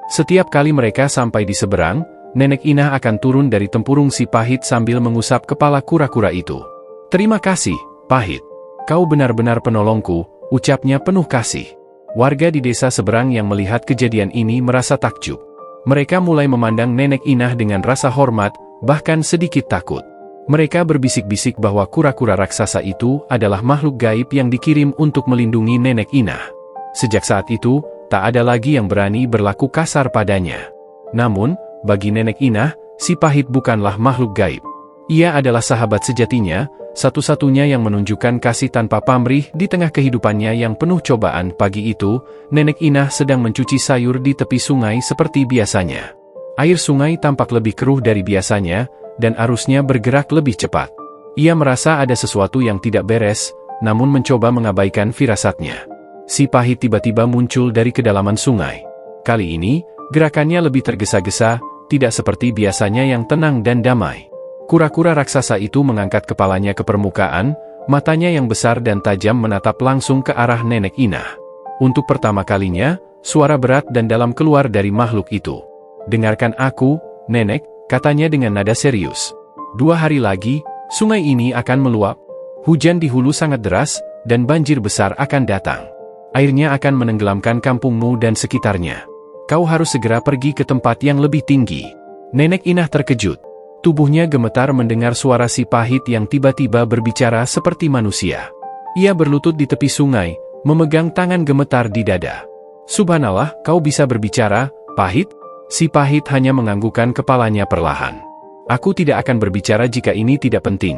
Setiap kali mereka sampai di seberang, Nenek Inah akan turun dari tempurung Si Pahit sambil mengusap kepala kura-kura itu. "Terima kasih, Pahit. Kau benar-benar penolongku," ucapnya penuh kasih. Warga di desa seberang yang melihat kejadian ini merasa takjub. Mereka mulai memandang Nenek Inah dengan rasa hormat, bahkan sedikit takut. Mereka berbisik-bisik bahwa kura-kura raksasa itu adalah makhluk gaib yang dikirim untuk melindungi Nenek Inah. Sejak saat itu, tak ada lagi yang berani berlaku kasar padanya. Namun, bagi Nenek Inah, Si Pahit bukanlah makhluk gaib. Ia adalah sahabat sejatinya, satu-satunya yang menunjukkan kasih tanpa pamrih di tengah kehidupannya yang penuh cobaan. Pagi itu, Nenek Inah sedang mencuci sayur di tepi sungai seperti biasanya. Air sungai tampak lebih keruh dari biasanya, dan arusnya bergerak lebih cepat. Ia merasa ada sesuatu yang tidak beres, namun mencoba mengabaikan firasatnya. Si Pahit tiba-tiba muncul dari kedalaman sungai. Kali ini, gerakannya lebih tergesa-gesa, tidak seperti biasanya yang tenang dan damai. Kura-kura raksasa itu mengangkat kepalanya ke permukaan, matanya yang besar dan tajam menatap langsung ke arah Nenek Inah. Untuk pertama kalinya, suara berat dan dalam keluar dari makhluk itu. "Dengarkan aku, Nenek," katanya dengan nada serius. 2 hari lagi, sungai ini akan meluap. Hujan di hulu sangat deras, dan banjir besar akan datang. Airnya akan menenggelamkan kampungmu dan sekitarnya. Kau harus segera pergi ke tempat yang lebih tinggi. Nenek Inah terkejut. Tubuhnya gemetar mendengar suara Si Pahit yang tiba-tiba berbicara seperti manusia. Ia berlutut di tepi sungai, memegang tangan gemetar di dada. "Subhanallah, kau bisa berbicara, Pahit?" Si Pahit hanya menganggukkan kepalanya perlahan. "Aku tidak akan berbicara jika ini tidak penting.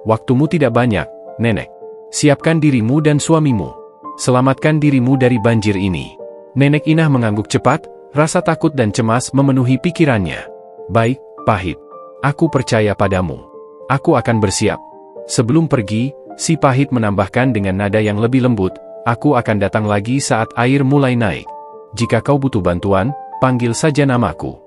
Waktumu tidak banyak, Nenek. Siapkan dirimu dan suamimu. Selamatkan dirimu dari banjir ini." Nenek Inah mengangguk cepat, rasa takut dan cemas memenuhi pikirannya. "Baik, Pahit. Aku percaya padamu. Aku akan bersiap." Sebelum pergi, Si Pahit menambahkan dengan nada yang lebih lembut, "Aku akan datang lagi saat air mulai naik. Jika kau butuh bantuan, panggil saja namaku."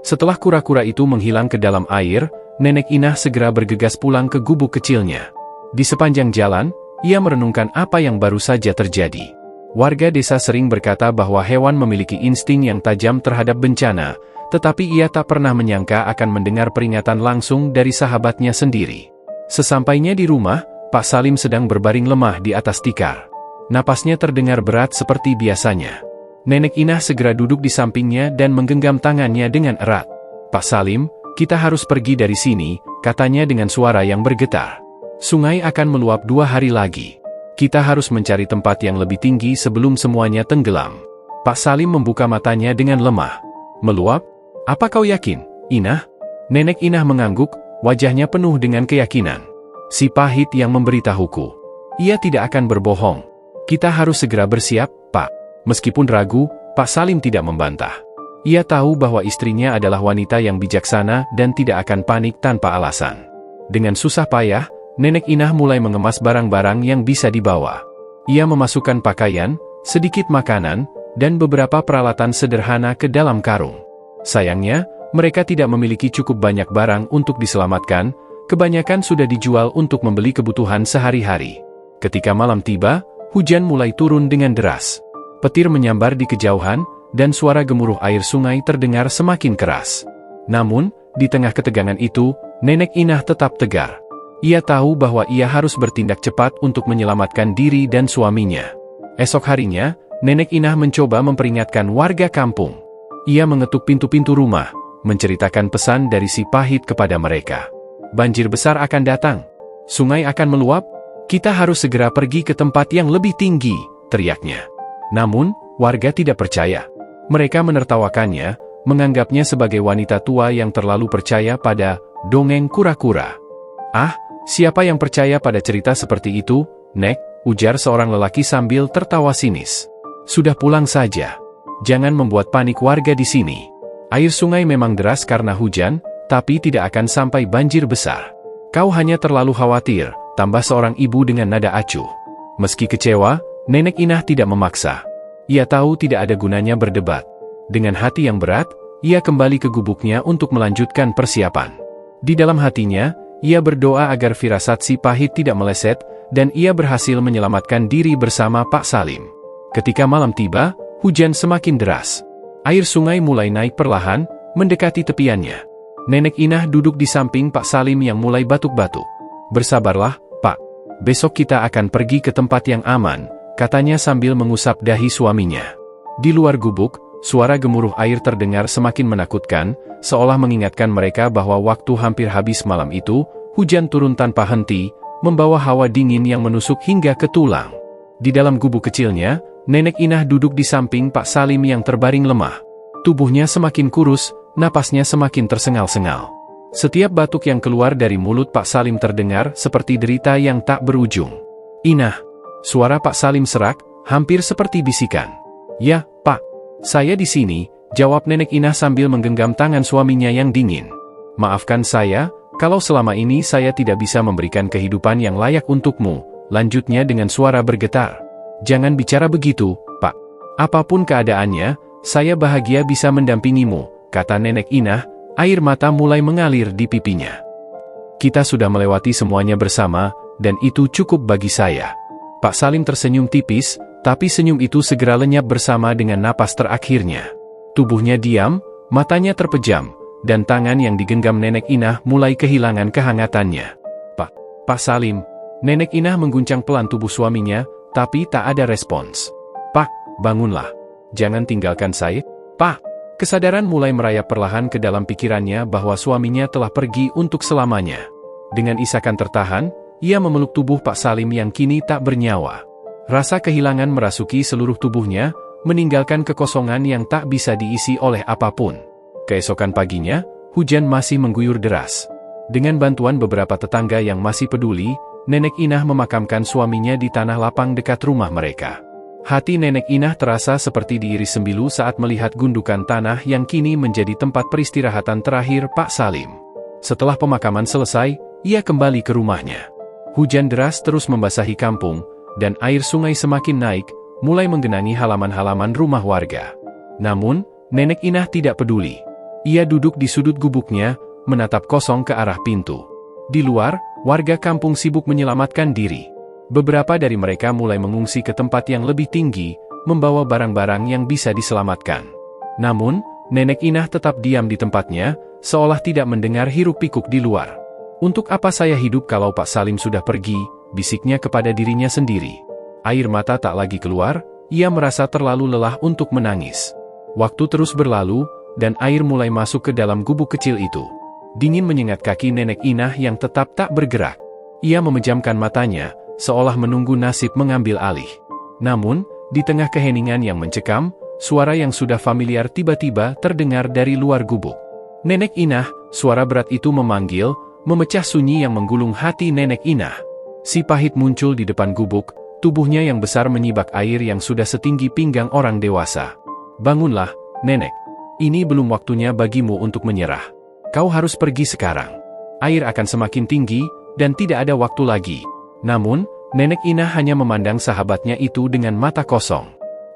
Setelah kura-kura itu menghilang ke dalam air, Nenek Inah segera bergegas pulang ke gubuk kecilnya. Di sepanjang jalan, ia merenungkan apa yang baru saja terjadi. Warga desa sering berkata bahwa hewan memiliki insting yang tajam terhadap bencana, tetapi ia tak pernah menyangka akan mendengar peringatan langsung dari sahabatnya sendiri. Sesampainya di rumah, Pak Salim sedang berbaring lemah di atas tikar. Napasnya terdengar berat seperti biasanya. Nenek Inah segera duduk di sampingnya dan menggenggam tangannya dengan erat. "Pak Salim, kita harus pergi dari sini," katanya dengan suara yang bergetar. "Sungai akan meluap 2 hari lagi. Kita harus mencari tempat yang lebih tinggi sebelum semuanya tenggelam." Pak Salim membuka matanya dengan lemah. "Meluap? Apa kau yakin, Inah?" Nenek Inah mengangguk, wajahnya penuh dengan keyakinan. Si Pahit yang memberitahuku. Ia tidak akan berbohong. Kita harus segera bersiap, Pak. Meskipun ragu, Pak Salim tidak membantah. Ia tahu bahwa istrinya adalah wanita yang bijaksana dan tidak akan panik tanpa alasan. Dengan susah payah, Nenek Inah mulai mengemas barang-barang yang bisa dibawa. Ia memasukkan pakaian, sedikit makanan, dan beberapa peralatan sederhana ke dalam karung. Sayangnya, mereka tidak memiliki cukup banyak barang untuk diselamatkan, kebanyakan sudah dijual untuk membeli kebutuhan sehari-hari. Ketika malam tiba, hujan mulai turun dengan deras. Petir menyambar di kejauhan, dan suara gemuruh air sungai terdengar semakin keras. Namun, di tengah ketegangan itu, Nenek Inah tetap tegar. Ia tahu bahwa ia harus bertindak cepat untuk menyelamatkan diri dan suaminya. Esok harinya, Nenek Inah mencoba memperingatkan warga kampung. Ia mengetuk pintu-pintu rumah, menceritakan pesan dari si Pahit kepada mereka. "Banjir besar akan datang. Sungai akan meluap. Kita harus segera pergi ke tempat yang lebih tinggi," teriaknya. Namun, warga tidak percaya. Mereka menertawakannya, menganggapnya sebagai wanita tua yang terlalu percaya pada dongeng kura-kura. "Ah, siapa yang percaya pada cerita seperti itu, Nek?" ujar seorang lelaki sambil tertawa sinis. "Sudah pulang saja. Jangan membuat panik warga di sini. Air sungai memang deras karena hujan, tapi tidak akan sampai banjir besar. Kau hanya terlalu khawatir," tambah seorang ibu dengan nada acuh. Meski kecewa, Nenek Inah tidak memaksa. Ia tahu tidak ada gunanya berdebat. Dengan hati yang berat, ia kembali ke gubuknya untuk melanjutkan persiapan. Di dalam hatinya, ia berdoa agar firasat si Pahit tidak meleset, dan ia berhasil menyelamatkan diri bersama Pak Salim. Ketika malam tiba, hujan semakin deras. Air sungai mulai naik perlahan, mendekati tepiannya. Nenek Inah duduk di samping Pak Salim yang mulai batuk-batuk. "Bersabarlah, Pak. Besok kita akan pergi ke tempat yang aman," katanya sambil mengusap dahi suaminya. Di luar gubuk, suara gemuruh air terdengar semakin menakutkan, seolah mengingatkan mereka bahwa waktu hampir habis malam itu, hujan turun tanpa henti, membawa hawa dingin yang menusuk hingga ke tulang. Di dalam gubuk kecilnya, Nenek Inah duduk di samping Pak Salim yang terbaring lemah. Tubuhnya semakin kurus, napasnya semakin tersengal-sengal. Setiap batuk yang keluar dari mulut Pak Salim terdengar seperti derita yang tak berujung. "Inah." Suara Pak Salim serak, hampir seperti bisikan. "Ya, Pak. Saya di sini," jawab Nenek Inah sambil menggenggam tangan suaminya yang dingin. "Maafkan saya, kalau selama ini saya tidak bisa memberikan kehidupan yang layak untukmu," lanjutnya dengan suara bergetar. "Jangan bicara begitu, Pak. Apapun keadaannya, saya bahagia bisa mendampingimu," kata Nenek Inah, air mata mulai mengalir di pipinya. "Kita sudah melewati semuanya bersama, dan itu cukup bagi saya." Pak Salim tersenyum tipis, tapi senyum itu segera lenyap bersama dengan napas terakhirnya. Tubuhnya diam, matanya terpejam, dan tangan yang digenggam Nenek Inah mulai kehilangan kehangatannya. Pak Salim." Nenek Inah mengguncang pelan tubuh suaminya, tapi tak ada respons. "Pak, bangunlah. Jangan tinggalkan saya, Pak." Kesadaran mulai merayap perlahan ke dalam pikirannya bahwa suaminya telah pergi untuk selamanya. Dengan isakan tertahan, ia memeluk tubuh Pak Salim yang kini tak bernyawa. Rasa kehilangan merasuki seluruh tubuhnya, meninggalkan kekosongan yang tak bisa diisi oleh apapun. Keesokan paginya, hujan masih mengguyur deras. Dengan bantuan beberapa tetangga yang masih peduli, Nenek Inah memakamkan suaminya di tanah lapang dekat rumah mereka. Hati Nenek Inah terasa seperti diiris sembilu saat melihat gundukan tanah yang kini menjadi tempat peristirahatan terakhir Pak Salim. Setelah pemakaman selesai, ia kembali ke rumahnya. Hujan deras terus membasahi kampung, dan air sungai semakin naik, mulai menggenangi halaman-halaman rumah warga. Namun, Nenek Inah tidak peduli. Ia duduk di sudut gubuknya, menatap kosong ke arah pintu. Di luar, warga kampung sibuk menyelamatkan diri. Beberapa dari mereka mulai mengungsi ke tempat yang lebih tinggi, membawa barang-barang yang bisa diselamatkan. Namun, Nenek Inah tetap diam di tempatnya, seolah tidak mendengar hiruk-pikuk di luar. "Untuk apa saya hidup kalau Pak Salim sudah pergi?" bisiknya kepada dirinya sendiri. Air mata tak lagi keluar, ia merasa terlalu lelah untuk menangis. Waktu terus berlalu, dan air mulai masuk ke dalam gubuk kecil itu. Dingin menyengat kaki Nenek Inah yang tetap tak bergerak. Ia memejamkan matanya, seolah menunggu nasib mengambil alih. Namun, di tengah keheningan yang mencekam, suara yang sudah familiar tiba-tiba terdengar dari luar gubuk. Nenek Inah, suara berat itu memanggil, memecah sunyi yang menggulung hati Nenek Inah. Si Pahit muncul di depan gubuk, tubuhnya yang besar menyibak air yang sudah setinggi pinggang orang dewasa. "Bangunlah, Nenek. Ini belum waktunya bagimu untuk menyerah. Kau harus pergi sekarang. Air akan semakin tinggi, dan tidak ada waktu lagi." Namun, Nenek Inah hanya memandang sahabatnya itu dengan mata kosong.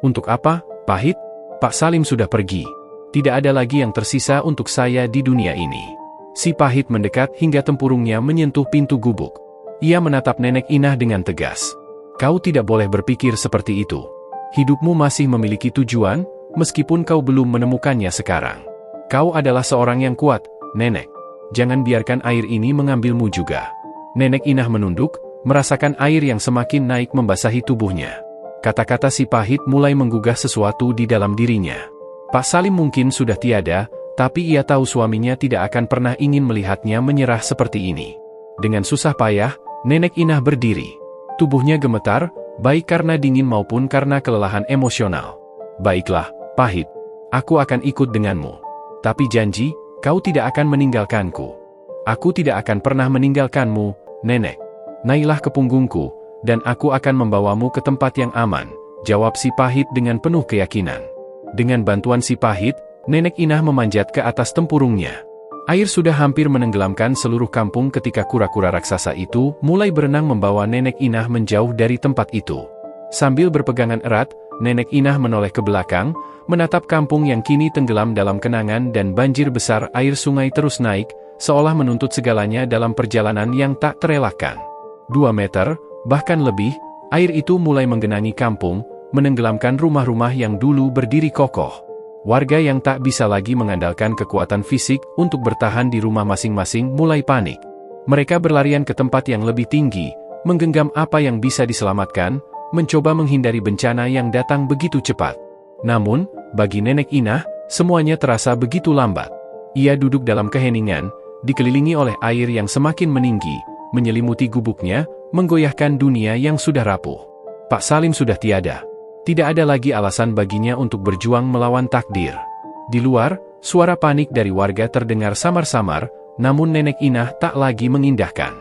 "Untuk apa, Pahit? Pak Salim sudah pergi. Tidak ada lagi yang tersisa untuk saya di dunia ini." Si Pahit mendekat hingga tempurungnya menyentuh pintu gubuk. Ia menatap Nenek Inah dengan tegas. "Kau tidak boleh berpikir seperti itu. Hidupmu masih memiliki tujuan, meskipun kau belum menemukannya sekarang. Kau adalah seorang yang kuat, Nenek. Jangan biarkan air ini mengambilmu juga." Nenek Inah menunduk, merasakan air yang semakin naik membasahi tubuhnya. Kata-kata si Pahit mulai menggugah sesuatu di dalam dirinya. Pak Salim mungkin sudah tiada, tapi ia tahu suaminya tidak akan pernah ingin melihatnya menyerah seperti ini. Dengan susah payah, Nenek Inah berdiri. Tubuhnya gemetar, baik karena dingin maupun karena kelelahan emosional. "Baiklah, Pahit. Aku akan ikut denganmu. Tapi janji, kau tidak akan meninggalkanku." "Aku tidak akan pernah meninggalkanmu, Nenek. Naiklah ke punggungku, dan aku akan membawamu ke tempat yang aman," jawab si Pahit dengan penuh keyakinan. Dengan bantuan si Pahit, Nenek Inah memanjat ke atas tempurungnya. Air sudah hampir menenggelamkan seluruh kampung ketika kura-kura raksasa itu mulai berenang membawa Nenek Inah menjauh dari tempat itu. Sambil berpegangan erat, Nenek Inah menoleh ke belakang, menatap kampung yang kini tenggelam dalam kenangan dan banjir besar air sungai terus naik, seolah menuntut segalanya dalam perjalanan yang tak terelakkan. 2 meter, bahkan lebih, air itu mulai menggenangi kampung, menenggelamkan rumah-rumah yang dulu berdiri kokoh. Warga yang tak bisa lagi mengandalkan kekuatan fisik untuk bertahan di rumah masing-masing mulai panik. Mereka berlarian ke tempat yang lebih tinggi, menggenggam apa yang bisa diselamatkan, mencoba menghindari bencana yang datang begitu cepat. Namun, bagi Nenek Inah, semuanya terasa begitu lambat. Ia duduk dalam keheningan, dikelilingi oleh air yang semakin meninggi, menyelimuti gubuknya, menggoyahkan dunia yang sudah rapuh. Pak Salim sudah tiada. Tidak ada lagi alasan baginya untuk berjuang melawan takdir. Di luar, suara panik dari warga terdengar samar-samar, namun Nenek Inah tak lagi mengindahkan.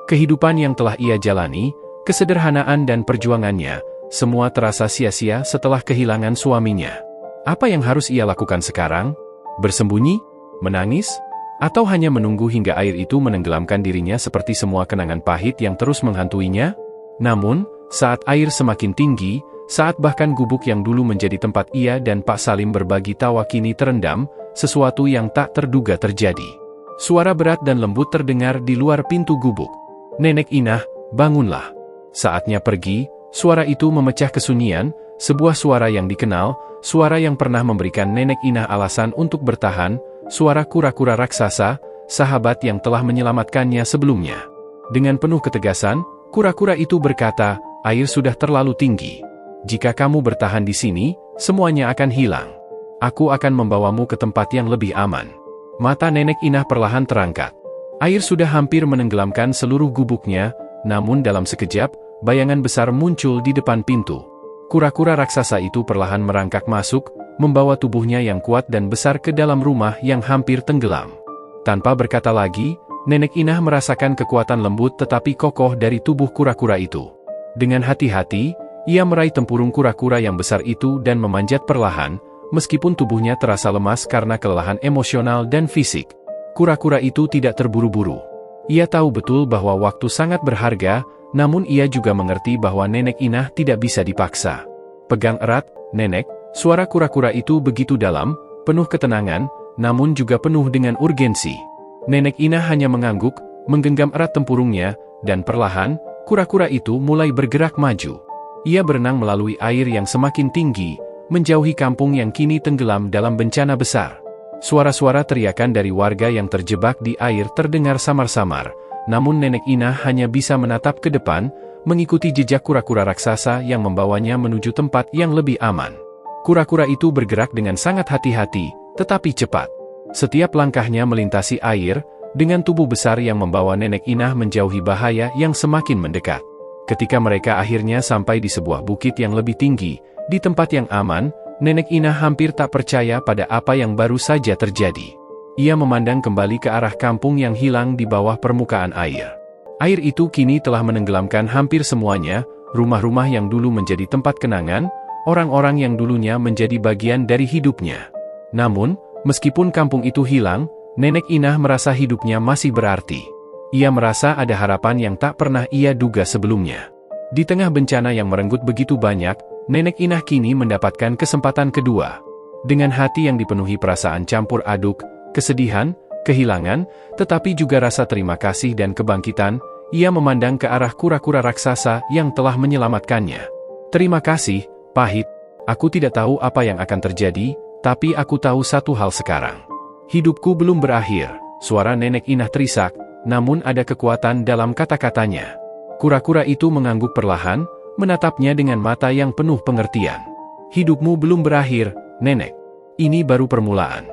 Kehidupan yang telah ia jalani, kesederhanaan dan perjuangannya, semua terasa sia-sia setelah kehilangan suaminya. Apa yang harus ia lakukan sekarang? Bersembunyi? Menangis? Atau hanya menunggu hingga air itu menenggelamkan dirinya seperti semua kenangan pahit yang terus menghantuinya? Namun, saat air semakin tinggi, saat bahkan gubuk yang dulu menjadi tempat ia dan Pak Salim berbagi tawa kini terendam, sesuatu yang tak terduga terjadi. Suara berat dan lembut terdengar di luar pintu gubuk. "Nenek Inah, bangunlah. Saatnya pergi." Suara itu memecah kesunyian, sebuah suara yang dikenal, suara yang pernah memberikan Nenek Inah alasan untuk bertahan, suara kura-kura raksasa, sahabat yang telah menyelamatkannya sebelumnya. Dengan penuh ketegasan, kura-kura itu berkata, "Air sudah terlalu tinggi. Jika kamu bertahan di sini, semuanya akan hilang. Aku akan membawamu ke tempat yang lebih aman." Mata Nenek Inah perlahan terangkat. Air sudah hampir menenggelamkan seluruh gubuknya, namun dalam sekejap, bayangan besar muncul di depan pintu. Kura-kura raksasa itu perlahan merangkak masuk, membawa tubuhnya yang kuat dan besar ke dalam rumah yang hampir tenggelam. Tanpa berkata lagi, Nenek Inah merasakan kekuatan lembut tetapi kokoh dari tubuh kura-kura itu. Dengan hati-hati, ia meraih tempurung kura-kura yang besar itu dan memanjat perlahan, meskipun tubuhnya terasa lemas karena kelelahan emosional dan fisik. Kura-kura itu tidak terburu-buru. Ia tahu betul bahwa waktu sangat berharga, namun ia juga mengerti bahwa Nenek Inah tidak bisa dipaksa. "Pegang erat, Nenek." Suara kura-kura itu begitu dalam, penuh ketenangan, namun juga penuh dengan urgensi. Nenek Inah hanya mengangguk, menggenggam erat tempurungnya, dan perlahan, kura-kura itu mulai bergerak maju. Ia berenang melalui air yang semakin tinggi, menjauhi kampung yang kini tenggelam dalam bencana besar. Suara-suara teriakan dari warga yang terjebak di air terdengar samar-samar, namun Nenek Inah hanya bisa menatap ke depan, mengikuti jejak kura-kura raksasa yang membawanya menuju tempat yang lebih aman. Kura-kura itu bergerak dengan sangat hati-hati, tetapi cepat. Setiap langkahnya melintasi air, dengan tubuh besar yang membawa Nenek Inah menjauhi bahaya yang semakin mendekat. Ketika mereka akhirnya sampai di sebuah bukit yang lebih tinggi, di tempat yang aman, Nenek Inah hampir tak percaya pada apa yang baru saja terjadi. Ia memandang kembali ke arah kampung yang hilang di bawah permukaan air. Air itu kini telah menenggelamkan hampir semuanya, rumah-rumah yang dulu menjadi tempat kenangan, orang-orang yang dulunya menjadi bagian dari hidupnya. Namun, meskipun kampung itu hilang, Nenek Inah merasa hidupnya masih berarti. Ia merasa ada harapan yang tak pernah ia duga sebelumnya. Di tengah bencana yang merenggut begitu banyak, Nenek Inah kini mendapatkan kesempatan kedua. Dengan hati yang dipenuhi perasaan campur aduk, kesedihan, kehilangan, tetapi juga rasa terima kasih dan kebangkitan, ia memandang ke arah kura-kura raksasa yang telah menyelamatkannya. Terima kasih, Pahit. Aku tidak tahu apa yang akan terjadi, tapi aku tahu satu hal sekarang. Hidupku belum berakhir. Suara Nenek Inah terisak, namun ada kekuatan dalam kata-katanya. Kura-kura itu mengangguk perlahan, menatapnya dengan mata yang penuh pengertian. Hidupmu belum berakhir, Nenek. Ini baru permulaan.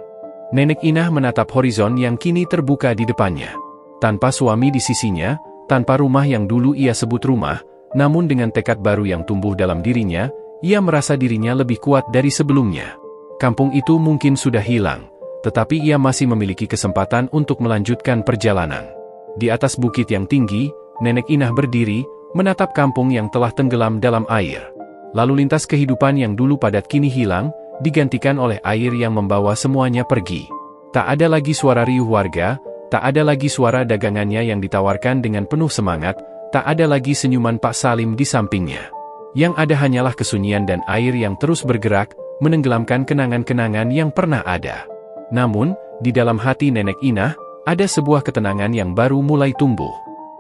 Nenek Inah menatap horizon yang kini terbuka di depannya. Tanpa suami di sisinya, tanpa rumah yang dulu ia sebut rumah, namun dengan tekad baru yang tumbuh dalam dirinya, ia merasa dirinya lebih kuat dari sebelumnya. Kampung itu mungkin sudah hilang, tetapi ia masih memiliki kesempatan untuk melanjutkan perjalanan. Di atas bukit yang tinggi, Nenek Inah berdiri, menatap kampung yang telah tenggelam dalam air. Lalu lintas kehidupan yang dulu padat kini hilang, digantikan oleh air yang membawa semuanya pergi. Tak ada lagi suara riuh warga, tak ada lagi suara dagangannya yang ditawarkan dengan penuh semangat, tak ada lagi senyuman Pak Salim di sampingnya. Yang ada hanyalah kesunyian dan air yang terus bergerak, menenggelamkan kenangan-kenangan yang pernah ada. Namun, di dalam hati Nenek Inah, ada sebuah ketenangan yang baru mulai tumbuh.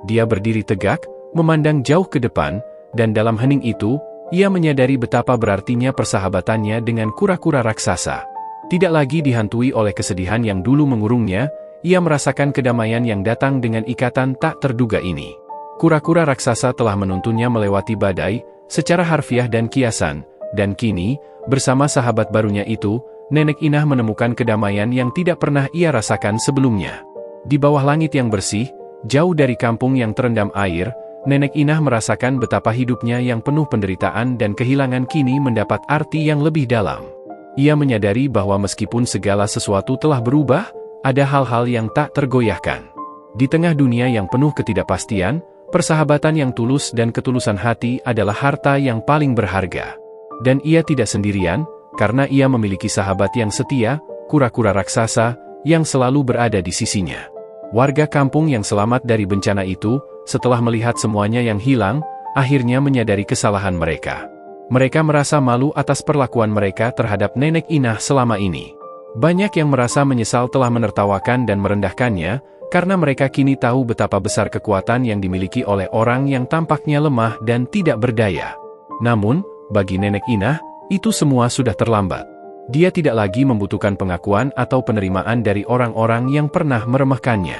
Dia berdiri tegak, memandang jauh ke depan, dan dalam hening itu, ia menyadari betapa berartinya persahabatannya dengan kura-kura raksasa. Tidak lagi dihantui oleh kesedihan yang dulu mengurungnya, ia merasakan kedamaian yang datang dengan ikatan tak terduga ini. Kura-kura raksasa telah menuntunnya melewati badai, secara harfiah dan kiasan, dan kini, bersama sahabat barunya itu, Nenek Inah menemukan kedamaian yang tidak pernah ia rasakan sebelumnya. Di bawah langit yang bersih, jauh dari kampung yang terendam air, Nenek Inah merasakan betapa hidupnya yang penuh penderitaan dan kehilangan kini mendapat arti yang lebih dalam. Ia menyadari bahwa meskipun segala sesuatu telah berubah, ada hal-hal yang tak tergoyahkan. Di tengah dunia yang penuh ketidakpastian, persahabatan yang tulus dan ketulusan hati adalah harta yang paling berharga. Dan ia tidak sendirian, karena ia memiliki sahabat yang setia, kura-kura raksasa, yang selalu berada di sisinya. Warga kampung yang selamat dari bencana itu, setelah melihat semuanya yang hilang, akhirnya menyadari kesalahan mereka. Mereka merasa malu atas perlakuan mereka terhadap Nenek Inah selama ini. Banyak yang merasa menyesal telah menertawakan dan merendahkannya, karena mereka kini tahu betapa besar kekuatan yang dimiliki oleh orang yang tampaknya lemah dan tidak berdaya. Namun, bagi Nenek Inah, itu semua sudah terlambat. Dia tidak lagi membutuhkan pengakuan atau penerimaan dari orang-orang yang pernah meremehkannya.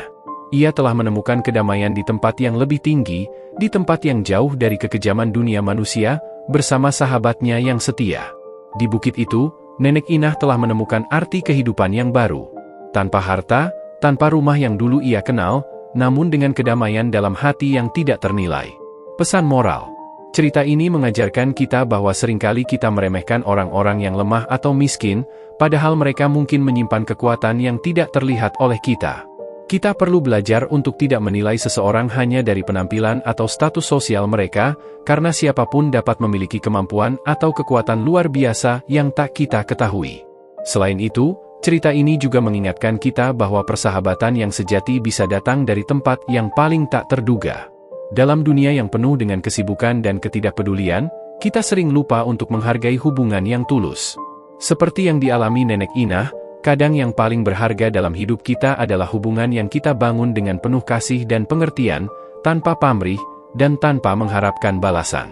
Ia telah menemukan kedamaian di tempat yang lebih tinggi, di tempat yang jauh dari kekejaman dunia manusia, bersama sahabatnya yang setia. Di bukit itu, Nenek Inah telah menemukan arti kehidupan yang baru. Tanpa harta, tanpa rumah yang dulu ia kenal, namun dengan kedamaian dalam hati yang tidak ternilai. Pesan moral. Cerita ini mengajarkan kita bahwa seringkali kita meremehkan orang-orang yang lemah atau miskin, padahal mereka mungkin menyimpan kekuatan yang tidak terlihat oleh kita. Kita perlu belajar untuk tidak menilai seseorang hanya dari penampilan atau status sosial mereka, karena siapapun dapat memiliki kemampuan atau kekuatan luar biasa yang tak kita ketahui. Selain itu, cerita ini juga mengingatkan kita bahwa persahabatan yang sejati bisa datang dari tempat yang paling tak terduga. Dalam dunia yang penuh dengan kesibukan dan ketidakpedulian, kita sering lupa untuk menghargai hubungan yang tulus. Seperti yang dialami Nenek Inah, kadang yang paling berharga dalam hidup kita adalah hubungan yang kita bangun dengan penuh kasih dan pengertian, tanpa pamrih, dan tanpa mengharapkan balasan.